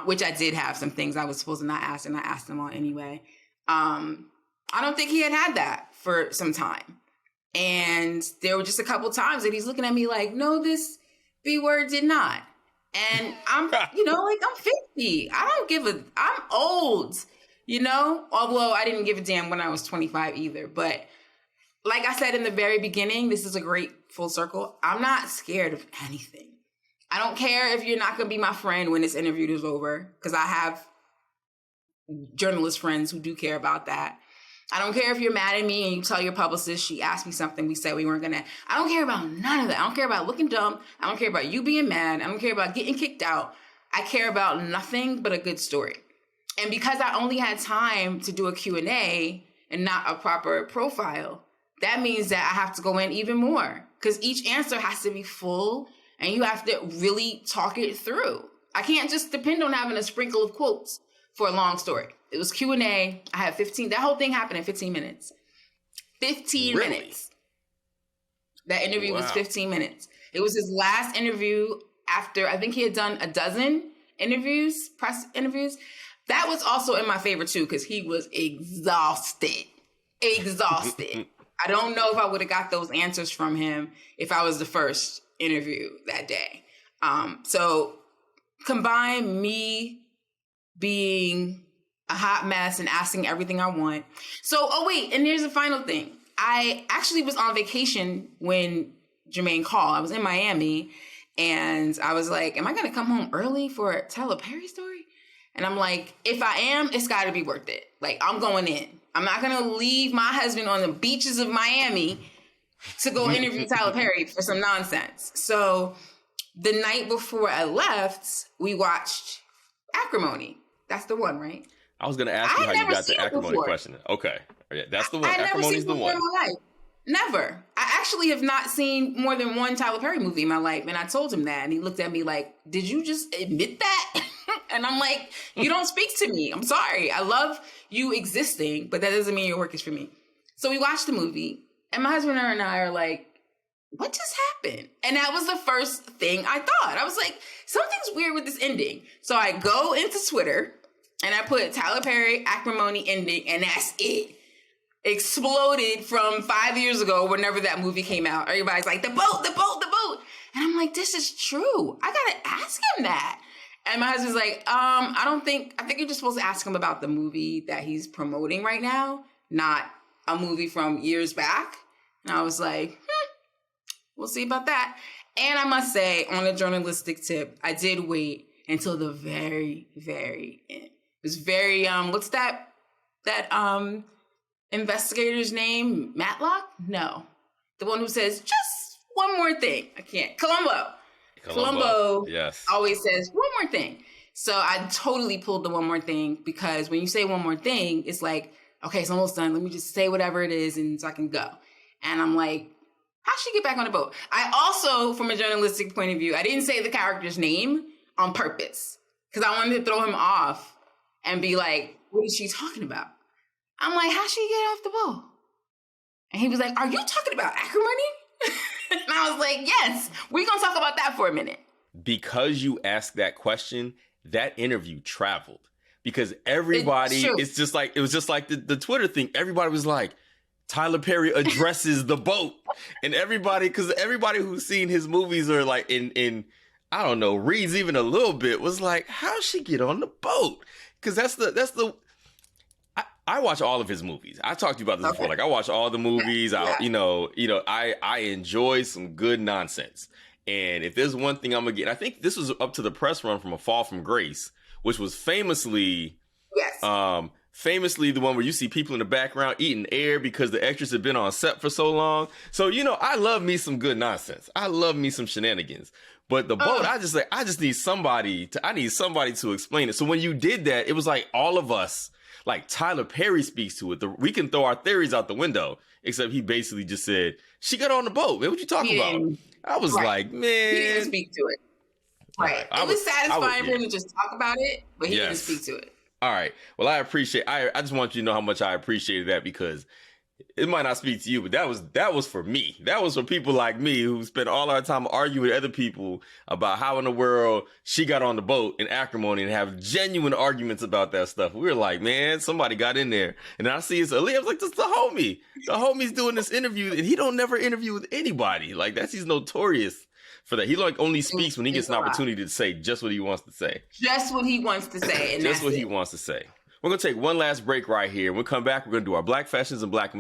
which I did have some things I was supposed to not ask, and I asked them all anyway. I don't think he had that for some time. And there were just a couple times that he's looking at me like, no, this B word did not. And I'm, I'm 50. I'm old, although I didn't give a damn when I was 25 either. But like I said in the very beginning, this is a great full circle. I'm not scared of anything. I don't care if you're not going to be my friend when this interview is over, because I have journalist friends who do care about that. I don't care if you're mad at me and you tell your publicist, she asked me something, we said we weren't gonna. I don't care about none of that. I don't care about looking dumb. I don't care about you being mad. I don't care about getting kicked out. I care about nothing but a good story. And because I only had time to do a Q&A and not a proper profile, that means that I have to go in even more, because each answer has to be full and you have to really talk it through. I can't just depend on having a sprinkle of quotes for a long story. It was Q&A. I had 15. That whole thing happened in 15 minutes. 15 minutes. That interview was 15 minutes. It was his last interview after, I think he had done a dozen interviews, press interviews. That was also in my favor too, because he was exhausted. I don't know if I would have got those answers from him if I was the first interview that day. So combine me being a hot mess and asking everything I want. So, and here's the final thing. I actually was on vacation when Jermaine called. I was in Miami, and I was like, am I going to come home early for a Tyler Perry story? And I'm like, if I am, it's got to be worth it. Like, I'm going in. I'm not going to leave my husband on the beaches of Miami to go interview Tyler Perry for some nonsense. So the night before I left, we watched Acrimony. That's the one, right? I was going to ask you how you got the Acrimony question. Okay. Yeah, that's the one. Acrimony's the one. In my life. Never. I actually have not seen more than one Tyler Perry movie in my life. And I told him that. And he looked at me like, did you just admit that? And I'm like, you don't speak to me. I'm sorry. I love you existing, but that doesn't mean your work is for me. So we watched the movie. And my husband and I are like, what just happened? And that was the first thing I thought. I was like, something's weird with this ending. So I go into Twitter and I put Tyler Perry Acrimony ending, and that's it. Exploded from 5 years ago, whenever that movie came out. Everybody's like, the boat, the boat, the boat. And I'm like, this is true. I gotta ask him that. And my husband's like, I think you're just supposed to ask him about the movie that he's promoting right now, not a movie from years back. And I was like, we'll see about that. And I must say, on a journalistic tip, I did wait until the very, very end. It was very, what's that investigator's name? Matlock? No. The one who says, just one more thing. I can't. Columbo yes. always says one more thing. So I totally pulled the one more thing, because when you say one more thing, it's like, okay, it's almost done. Let me just say whatever it is and so I can go. And I'm like, how'd she get back on the boat? I also, from a journalistic point of view, I didn't say the character's name on purpose, because I wanted to throw him off and be like, what is she talking about? I'm like, how'd she get off the boat? And he was like, are you talking about Acrimony? And I was like, yes, we're going to talk about that for a minute. Because you asked that question, that interview traveled. Because everybody, it was just like the Twitter thing. Everybody was like, Tyler Perry addresses the boat. And everybody who's seen his movies or like in I don't know, reads even a little bit, was like, how'd she get on the boat? Because I watch all of his movies. I talked to you about this before. Like, I watch all the movies. Yeah. I enjoy some good nonsense. And if there's one thing I'm gonna get, I think this was up to the press run from A Fall from Grace, which was famously the one where you see people in the background eating air because the extras have been on set for so long. So, I love me some good nonsense. I love me some shenanigans. But the boat, I just need somebody to explain it. So when you did that, it was like all of us, like Tyler Perry speaks to it. We can throw our theories out the window, except he basically just said, she got on the boat, man. What you talking about? I was like, man. He didn't speak to it. Right. It was satisfying for him to just talk about it, but he didn't speak to it. All right. Well, I just want you to know how much I appreciated that, because it might not speak to you, but that was for me. That was for people like me who spend all our time arguing with other people about how in the world she got on the boat in Acrimony and have genuine arguments about that stuff. We were like, man, somebody got in there. And I see it's Aliya. I was like, this is the homie. The homie's doing this interview, and he don't never interview with anybody. Like, he's notorious for that. He only speaks when he gets an opportunity to say just what he wants to say. Just what he wants to say. And just what he wants to say. We're going to take one last break right here. When we come back, we're going to do our Black Fashions and Black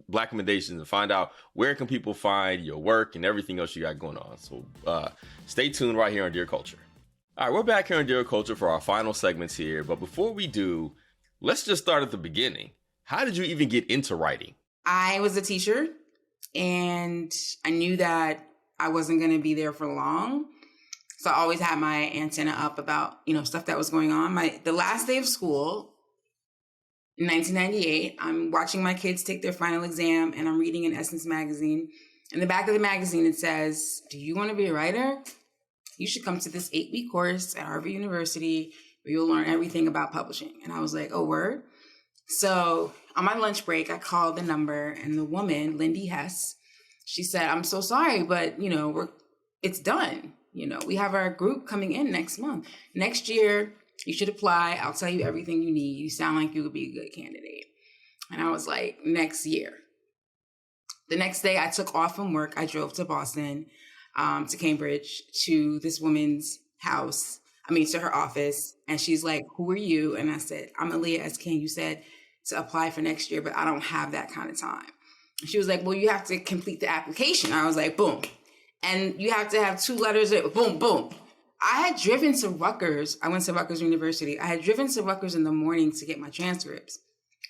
Recommendations and find out where can people find your work and everything else you got going on. So stay tuned right here on Dear Culture. All right, we're back here on Dear Culture for our final segments here. But before we do, let's just start at the beginning. How did you even get into writing? I was a teacher, and I knew that I wasn't going to be there for long. So I always had my antenna up about, stuff that was going on. The last day of school, in 1998, I'm watching my kids take their final exam, and I'm reading an Essence magazine. In the back of the magazine, it says, do you want to be a writer? You should come to this 8-week course at Harvard University where you'll learn everything about publishing. And I was like, oh, word? So on my lunch break, I called the number, and the woman, Lindy Hess, she said, I'm so sorry, but, it's done. We have our group coming in next month. Next year, you should apply. I'll tell you everything you need. You sound like you would be a good candidate. And I was like, next year. The next day, I took off from work. I drove to Boston, to Cambridge, to this woman's house. to her office, and she's like, "Who are you?" And I said, "I'm Aliya King. You said to apply for next year, but I don't have that kind of time." She was like, "Well, you have to complete the application." I was like, "Boom." And you have to have 2 letters, boom, boom. I had driven to Rutgers. I went to Rutgers University. I had driven to Rutgers in the morning to get my transcripts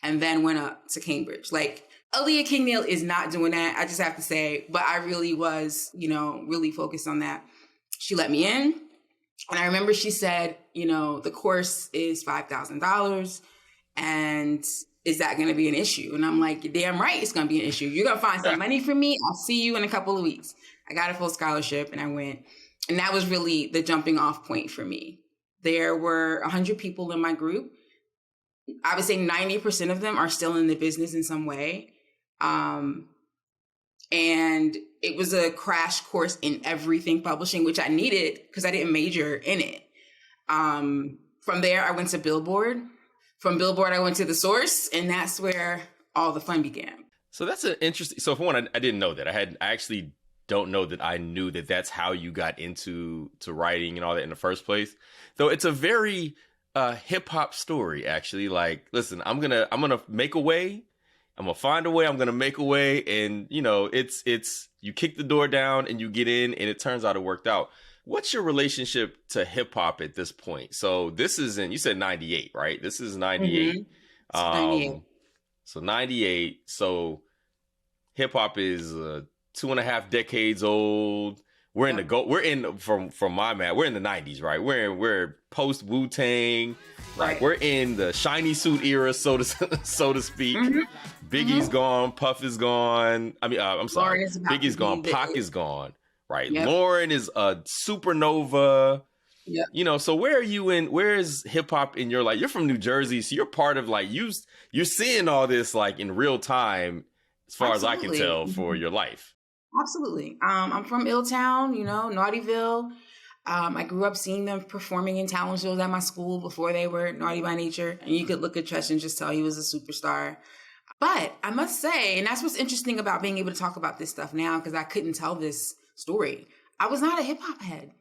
and then went up to Cambridge. Like, Aliya King Neil is not doing that, I just have to say, but I really was, really focused on that. She let me in. And I remember she said, the course is $5,000. And is that going to be an issue? And I'm like, you're damn right it's going to be an issue. You're going to find some money for me. I'll see you in a couple of weeks. I got a full scholarship and I went. And that was really the jumping off point for me. There were 100 people in my group. I would say 90% of them are still in the business in some way. And it was a crash course in everything publishing, which I needed because I didn't major in it. From there, I went to Billboard. From Billboard, I went to The Source, and that's where all the fun began. So that's an interesting. So for one, I didn't know that. I actually don't know that I knew that that's how you got into writing and all that in the first place. Though it's a very hip hop story, actually. Like, listen, I'm gonna make a way. I'm gonna find a way. I'm gonna make a way, and it's you kick the door down and you get in, and it turns out it worked out. What's your relationship to hip hop at this point? So this is you said 98, right? This is 98. Mm-hmm. 98. So 98. So hip hop is 2.5 decades old. We're from my math, we're in the 90s, right? We're post Wu-Tang. Right. Like, we're in the shiny suit era, so to speak. Mm-hmm. Biggie's gone, Puff is gone. I'm sorry. Biggie's gone, Pac is gone. Right. Yep. Lauren is a supernova. Yep. So where is hip hop in your life? You're from New Jersey, so you're part of you're seeing all this like in real time, as far as I can tell, for your life. Absolutely. I'm from Illtown, Naughtyville. I grew up seeing them performing in talent shows at my school before they were naughty by nature. And you could look at Tresh and just tell he was a superstar. But I must say, and that's what's interesting about being able to talk about this stuff now, because I couldn't tell this story. I was not a hip hop head.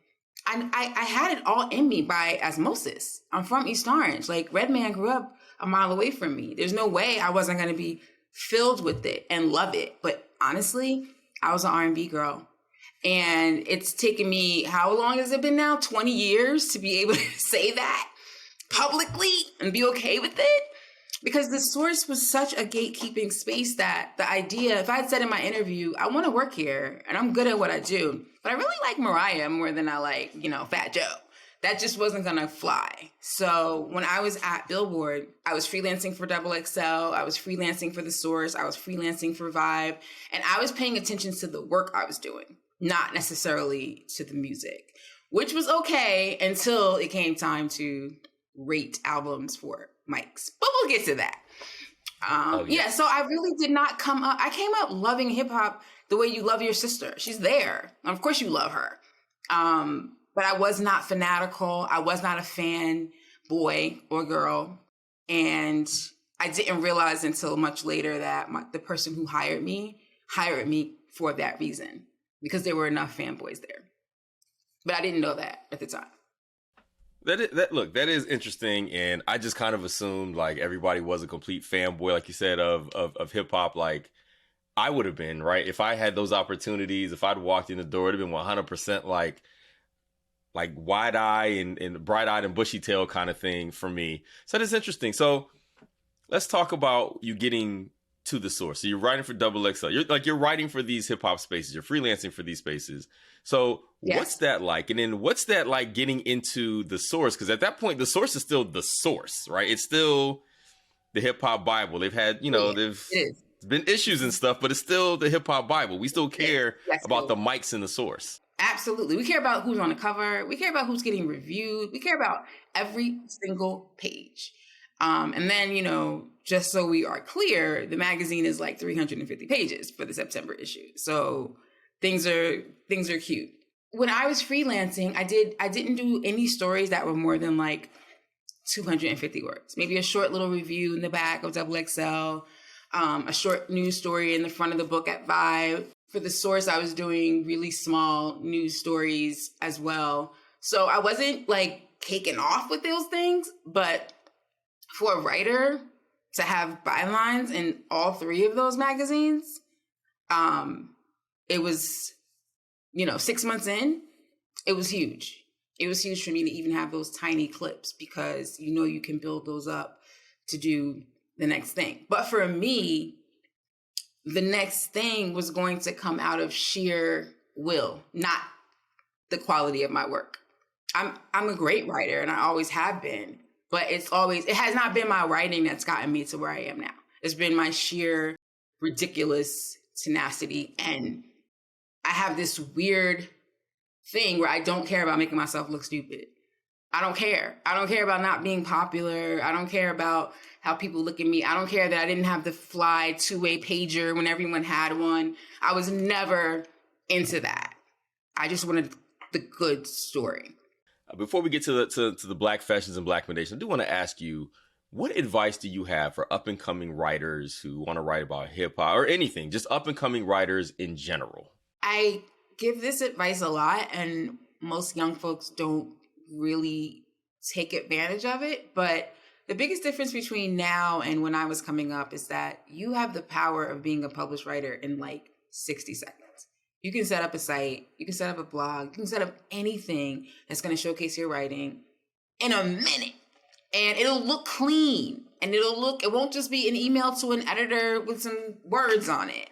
I had it all in me by osmosis. I'm from East Orange. Like, Redman grew up a mile away from me. There's no way I wasn't going to be filled with it and love it. But honestly, I was an R&B girl. And it's taken me, how long has it been now? 20 years to be able to say that publicly and be okay with it. Because The Source was such a gatekeeping space that the idea, if I had said in my interview, I want to work here and I'm good at what I do, but I really like Mariah more than I like, Fat Joe. That just wasn't going to fly. So when I was at Billboard, I was freelancing for XXL. I was freelancing for The Source. I was freelancing for Vibe. And I was paying attention to the work I was doing, not necessarily to the music, which was okay until it came time to rate albums for mics. But we'll get to that. So I really did not come up. I came up loving hip hop the way you love your sister. She's there. And of course you love her. But I was not fanatical. I was not a fan boy or girl. And I didn't realize until much later that the person who hired me for that reason, because there were enough fanboys there. But I didn't know that at the time. That is interesting, and I just kind of assumed like everybody was a complete fanboy, like you said, of hip hop. Like I would have been, right? If I had those opportunities, if I'd walked in the door, it'd have been 100% like wide eye and bright eyed and bushy tail kind of thing for me. So that's interesting. So let's talk about you getting to The Source. So you're writing for XXL. You're writing for these hip hop spaces. You're freelancing for these spaces. So yes. What's that like? And then what's that like getting into The Source? Because at that point, The Source is still The Source, right? It's still the hip hop Bible. They've had, there's been issues and stuff, but it's still the hip hop Bible. We still care about the mics in The Source. Absolutely. We care about who's on the cover. We care about who's getting reviewed. We care about every single page. And then, just so we are clear, the magazine is like 350 pages for the September issue. So things are cute. When I was freelancing, I didn't do any stories that were more than like 250 words. Maybe a short little review in the back of XXL, a short news story in the front of the book at Vibe. For The Source, I was doing really small news stories as well. So I wasn't like taken off with those things. But for a writer to have bylines in all 3 of those magazines, it was, 6 months in, it was huge. It was huge for me to even have those tiny clips because you can build those up to do the next thing. But for me, the next thing was going to come out of sheer will, not the quality of my work. I'm a great writer and I always have been, but it has not been my writing that's gotten me to where I am now. It's been my sheer ridiculous tenacity. And I have this weird thing where I don't care about making myself look stupid. I don't care. I don't care about not being popular. I don't care about how people look at me. I don't care that I didn't have the fly 2-way pager when everyone had one. I was never into that. I just wanted the good story. Before we get to the Black Fashions and Black Foundation, I do want to ask you, what advice do you have for up-and-coming writers who want to write about hip-hop or anything, just up-and-coming writers in general? I give this advice a lot, and most young folks don't really take advantage of it. But the biggest difference between now and when I was coming up is that you have the power of being a published writer in like 60 seconds. You can set up a site, you can set up a blog, you can set up anything that's going to showcase your writing in a minute. And it'll look clean, and it won't just be an email to an editor with some words on it.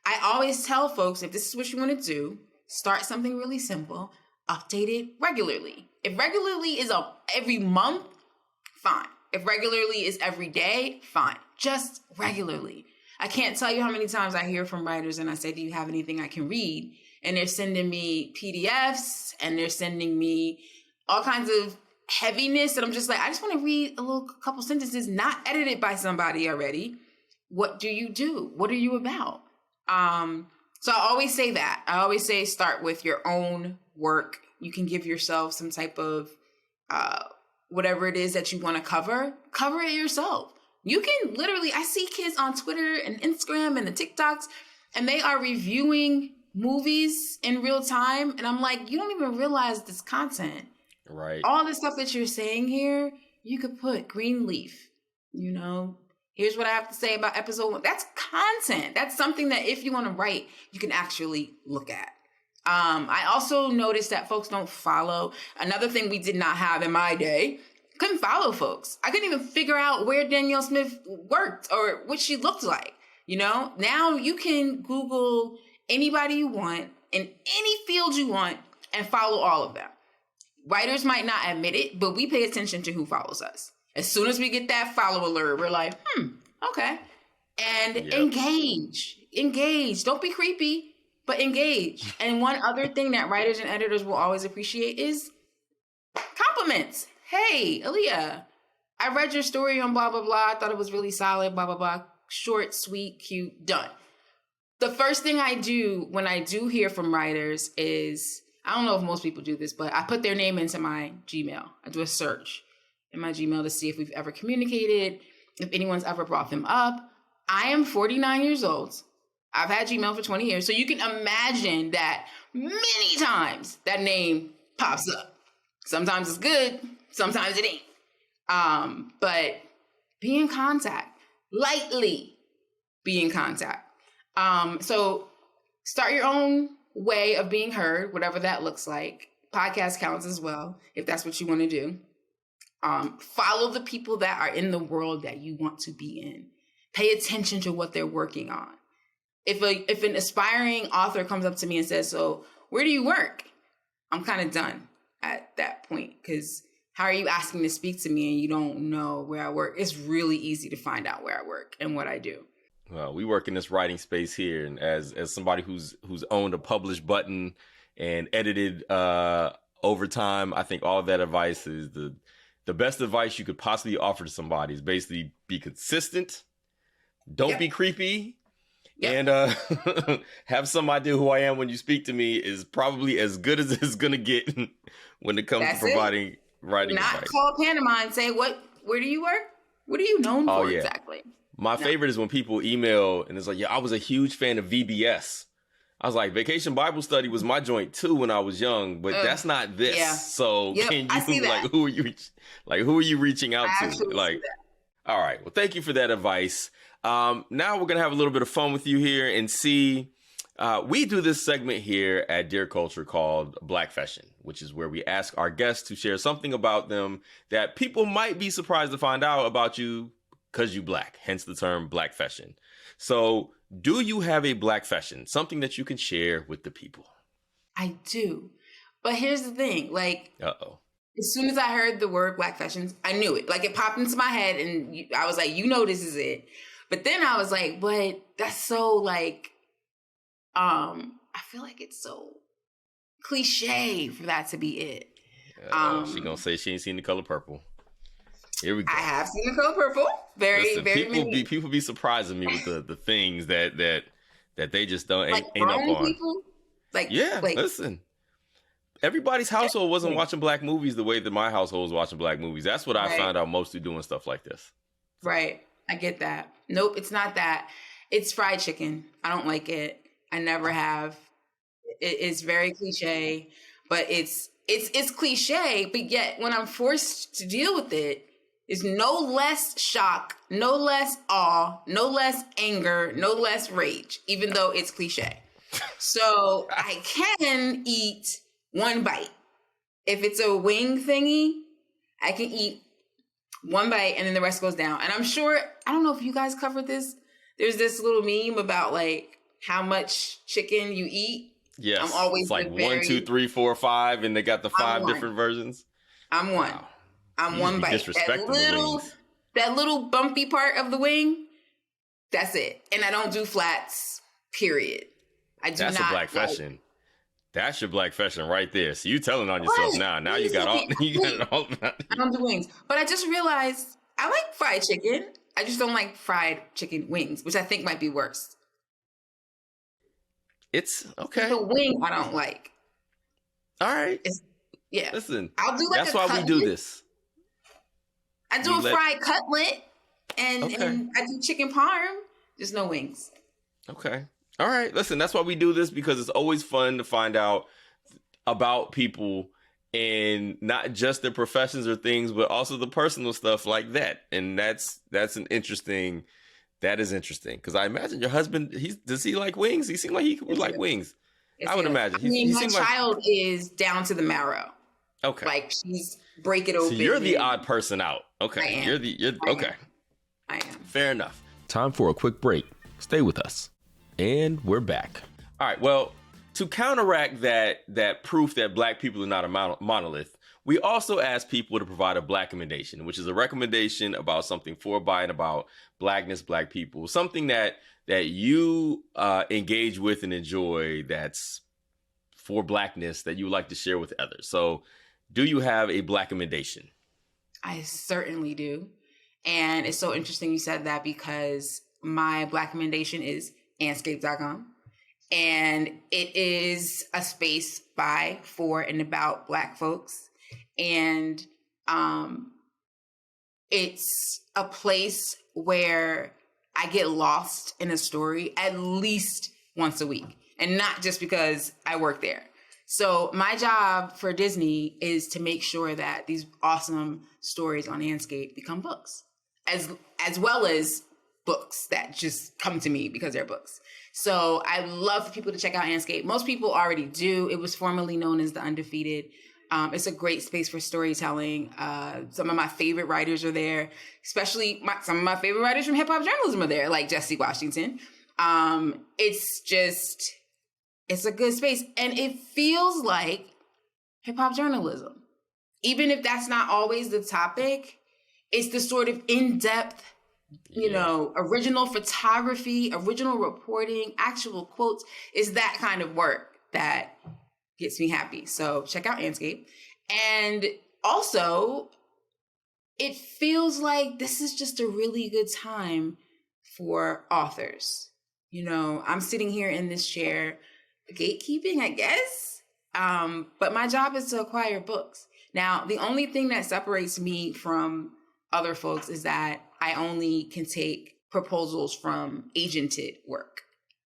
I always tell folks, if this is what you want to do, start something really simple, update it regularly. If regularly is every month, fine. If regularly is every day, fine. Just regularly. I can't tell you how many times I hear from writers and I say, do you have anything I can read? And they're sending me PDFs and they're sending me all kinds of heaviness. And I'm just like, I just want to read a couple sentences, not edited by somebody already. What do you do? What are you about? So I always say that. I always say start with your own work. You can give yourself some type of whatever it is that you want to cover it yourself. You can literally, I see kids on Twitter and Instagram and the TikToks, and they are reviewing movies in real time. And I'm like, you don't even realize this content. Right. All the stuff that you're saying here, you could put Greenleaf, here's what I have to say about episode 1. That's content. That's something that if you want to write, you can actually look at. I also noticed that folks don't follow. Another thing we did not have in my day, couldn't follow folks. I couldn't even figure out where Danielle Smith worked or what she looked like. Now you can Google anybody you want in any field you want and follow all of them. Writers might not admit it, but we pay attention to who follows us. As soon as we get that follow alert, we're like, okay. And engage. Don't be creepy, but engage. And one other thing that writers and editors will always appreciate is compliments. Hey, Aliya, I read your story on blah, blah, blah. I thought it was really solid, blah, blah, blah. Short, sweet, cute, done. The first thing I do when I do hear from writers is, I don't know if most people do this, but I put their name into my Gmail. I do a search in my Gmail to see if we've ever communicated, if anyone's ever brought them up. I am 49 years old. I've had Gmail for 20 years. So you can imagine that many times that name pops up. Sometimes it's good, sometimes it ain't. But be in contact. Lightly be in contact. So start your own way of being heard, whatever that looks like. Podcast counts as well, if that's what you want to do. Follow the people that are in the world that you want to be in. Pay attention to what they're working on. If an aspiring author comes up to me and says, so where do you work? I'm kind of done at that point, because how are you asking to speak to me and you don't know where I work? It's really easy to find out where I work and what I do. Well, we work in this writing space here, and as somebody who's owned a publish button and edited over time, I think all of that advice is the best advice you could possibly offer to somebody is basically be consistent, don't be creepy, and have some idea who I am when you speak to me is probably as good as it's gonna get when it comes to providing writing advice. Not call Panama and say, where do you work? What are you known for exactly? My favorite is when people email and it's like, I was a huge fan of VBS. I was like, Vacation Bible Study was my joint too when I was young, but that's not this. Yeah. So Yep, can I see you that. who are you reaching out I to? actually see that. All right. Well, thank you for that advice. Now we're gonna have a little bit of fun with you here and see. We do this segment here at Dear Culture called Black Fashion, which is where we ask our guests to share something about them that people might be surprised to find out about you because you Black, hence the term Black Fashion. So do you have a Black fashion, something that you can share with the people? I do. But here's the thing, like, as soon as I heard the word Black fashions, I knew it. Like, it popped into my head and I was like, this is it. But then I was like, but that's so like, I feel like it's so cliche for that to be it. She gonna say she ain't seen The Color Purple. Here we go. I have seen The Color Purple. People be surprising me with the things that they just don't like ain't up on. People? Listen. Everybody's household wasn't watching Black movies the way that my household was watching Black movies. That's what I found out mostly doing stuff like this. Right. I get that. Nope, it's not that. It's fried chicken. I don't like it. I never have. It's very cliche, but it's cliche, but yet when I'm forced to deal with it, it's no less shock, no less awe, no less anger, no less rage, even though it's cliche. So I can eat one bite. If it's a wing thingy, I can eat one bite and then the rest goes down. And I'm sure, I don't know if you guys covered this. There's this little meme about like how much chicken you eat. Yes. I'm always it's like 1, 2, 3, 4, 5, and they got the 5 different versions. I'm one. Wow. I'm one bite. That little bumpy part of the wing, that's it. And I don't do flats, period. That's a Black fashion. That's your Black fashion right there. So you telling on yourself now. Now you got it all. I don't do wings. But I just realized I like fried chicken. I just don't like fried chicken wings, which I think might be worse. It's okay. The wing I don't like. All right. Yeah. Listen. I'll do like that's why we do this. I do a fried cutlet and I do chicken parm. Just no wings. Okay. All right. Listen, that's why we do this, because it's always fun to find out about people and not just their professions or things, but also the personal stuff like that. And that is interesting. Because I imagine your husband, does he like wings? He seemed like he would like wings. I would imagine. My child is down to the marrow. Okay. Like she's break it open. So you're the odd person out. Okay. Okay. I am. Fair enough. Time for a quick break. Stay with us. And we're back. All right. Well, to counteract that proof that Black people are not a monolith, we also ask people to provide a Black recommendation, which is a recommendation about something for, by, and about Blackness, Black people, something that you engage with and enjoy that's for Blackness that you would like to share with others. So do you have a Black recommendation? I certainly do. And it's so interesting you said that, because my Black recommendation is Anscape.com. And it is a space by, for, and about Black folks. And it's a place where I get lost in a story at least once a week. And not just because I work there. So my job for Disney is to make sure that these awesome stories on Anscape become books, as well as books that just come to me because they're books. So I love for people to check out Anscape. Most people already do. It was formerly known as The Undefeated. It's a great space for storytelling. Some of my favorite writers are there, especially some of my favorite writers from hip hop journalism are there, like Jesse Washington. It's a good space. And it feels like hip hop journalism. Even if that's not always the topic, it's the sort of in-depth, original photography, original reporting, actual quotes. It's that kind of work that gets me happy. So check out Anscape. And also, it feels like this is just a really good time for authors. I'm sitting here in this chair, gatekeeping, I guess. But my job is to acquire books. Now, the only thing that separates me from other folks is that I only can take proposals from agented work.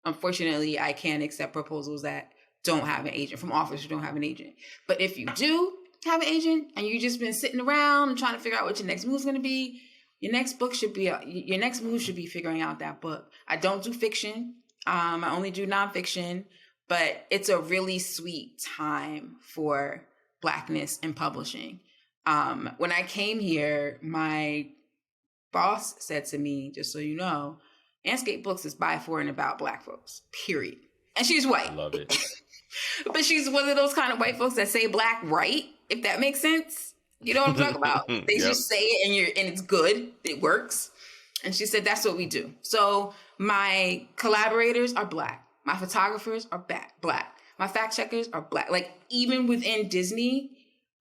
Unfortunately, I can't accept proposals that don't have an agent, from offers who don't have an agent. But if you do have an agent and you've just been sitting around and trying to figure out what your next move is going to be, your next move should be figuring out that book. I don't do fiction. I only do nonfiction, but it's a really sweet time for Blackness in publishing. When I came here, my boss said to me, just so you know, Anscape Books is by, for, and about Black folks, period. And she's white. Love it. But she's one of those kind of white folks that say Black right, if that makes sense. You know what I'm talking about? They just say it and it's good. It works. And she said, that's what we do. So my collaborators are Black. My photographers are Black. My fact checkers are Black. Like, even within Disney,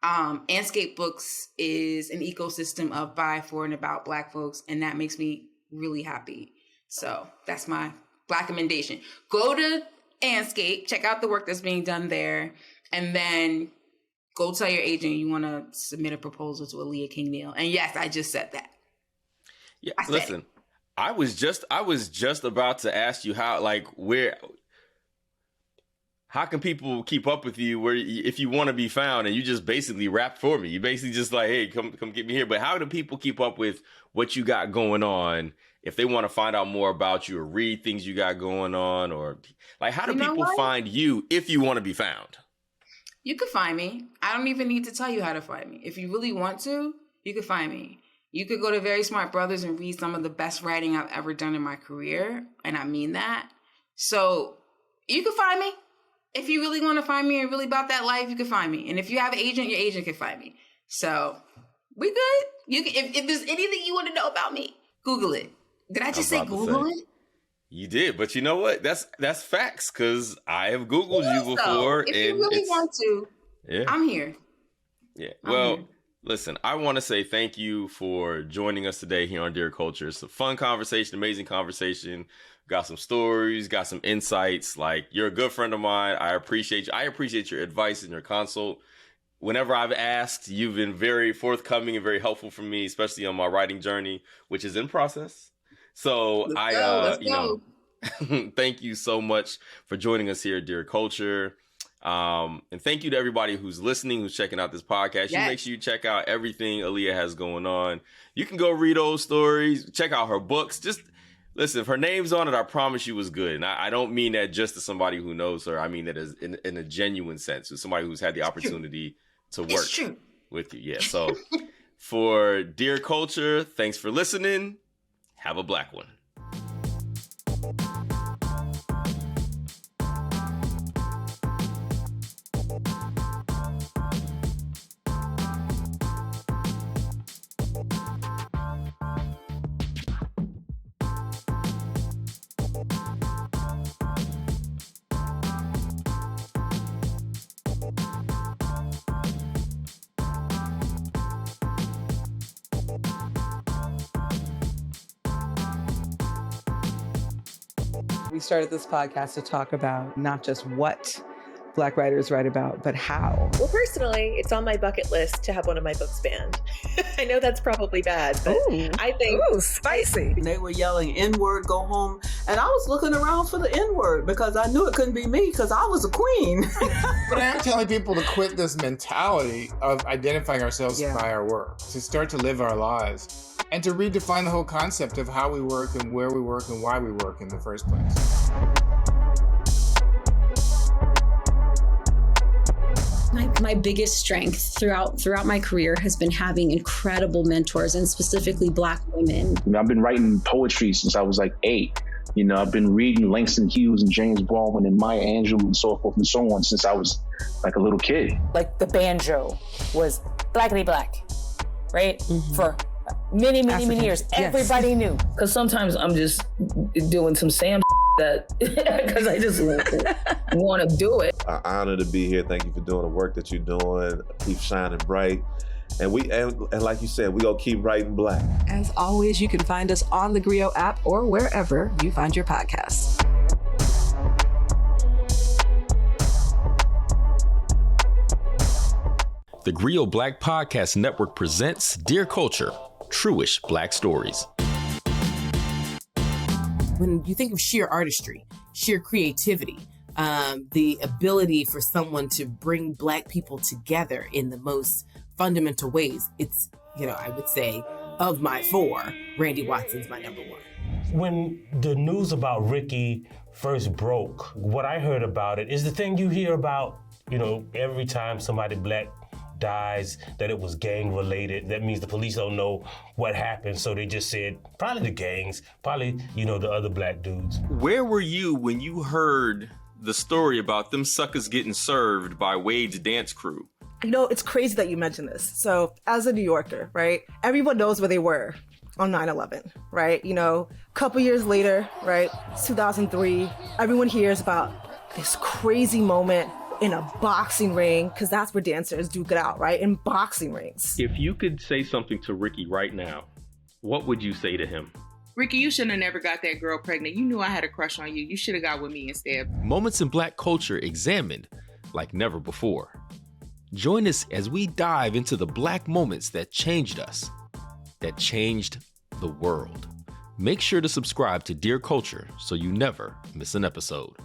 Anscape Books is an ecosystem of by, for, and about Black folks. And that makes me really happy. So that's my Black recommendation. Go to Anscape, check out the work that's being done there, and then go tell your agent you want to submit a proposal to Aliya King Neil. And yes, I just said that. Yeah, listen, I was just about to ask you how can people keep up with you if you want to be found, and you just basically rapped for me. You basically just like, hey, come get me here. But how do people keep up with what you got going on if they want to find out more about you or read things you got going on, or like, how do people find you if you want to be found? You can find me. I don't even need to tell you how to find me. If you really want to, you can find me. You could go to Very Smart Brothers and read some of the best writing I've ever done in my career. And I mean that. So you can find me. If you really want to find me and really about that life, you can find me. And if you have an agent, your agent can find me. So we good. You can, if there's anything you want to know about me, Google it. Did I just say Google it? You did, but you know what? That's facts, because I have Googled you before. If you really want to, I'm here. Yeah. Well, listen, I want to say thank you for joining us today here on Dear Culture. It's a fun conversation, amazing conversation. Got some stories, got some insights. Like, you're a good friend of mine. I appreciate you. I appreciate your advice and your consult. Whenever I've asked, you've been very forthcoming and very helpful for me, especially on my writing journey, which is in process. So let's go. Thank you so much for joining us here at Dear Culture. And thank you to everybody who's listening, who's checking out this podcast. You make sure you check out everything Aliya has going on. You can go read those stories, check out her books. Just listen, if her name's on it, I promise you it's good. And I don't mean that just to somebody who knows her. I mean that as in a genuine sense, as somebody who's had the opportunity to work with you. Yeah. So for Dear Culture, thanks for listening. Have a Black one. We started this podcast to talk about not just what Black writers write about, but how. Well, personally, it's on my bucket list to have one of my books banned. I know that's probably bad, but I think... Ooh, spicy. They were yelling N-word, go home. And I was looking around for the N-word because I knew it couldn't be me because I was a queen. But I am telling people to quit this mentality of identifying ourselves by our work, to start to live our lives, and to redefine the whole concept of how we work and where we work and why we work in the first place. My biggest strength throughout my career has been having incredible mentors, and specifically Black women. I've been writing poetry since I was like 8. I've been reading Langston Hughes and James Baldwin and Maya Angelou and so forth and so on since I was like a little kid. Like the banjo was blackity black, right? Mm-hmm. For many years. Everybody knew. Because sometimes I'm just doing some Sam that because I just want to do it. An honor to be here. Thank you for doing the work that you're doing. Keep shining bright. And like you said, we gonna keep writing Black. As always, you can find us on the theGrio app or wherever you find your podcasts. The theGrio Black Podcast Network presents Dear Culture, Truish Black Stories. when you think of sheer artistry, sheer creativity, the ability for someone to bring Black people together in the most fundamental ways, it's, I would say, of my four, Randy Watson's my number one. When the news about Ricky first broke, what I heard about it is the thing you hear about, every time somebody Black dies, that it was gang related. That means the police don't know what happened, so they just said probably the gangs, probably, the other Black dudes. Where were you when you heard the story about them suckers getting served by Wade's dance crew? It's crazy that you mentioned this. So as a New Yorker, right, everyone knows where they were on 9/11, right? A couple years later, right, 2003, everyone hears about this crazy moment in a boxing ring, because that's where dancers duke it out, right? In boxing rings. If you could say something to Ricky right now, what would you say to him? Ricky, you shouldn't have never got that girl pregnant. You knew I had a crush on you. You should have got with me instead. Moments in Black culture examined like never before. Join us as we dive into the Black moments that changed us, that changed the world. Make sure to subscribe to Dear Culture so you never miss an episode.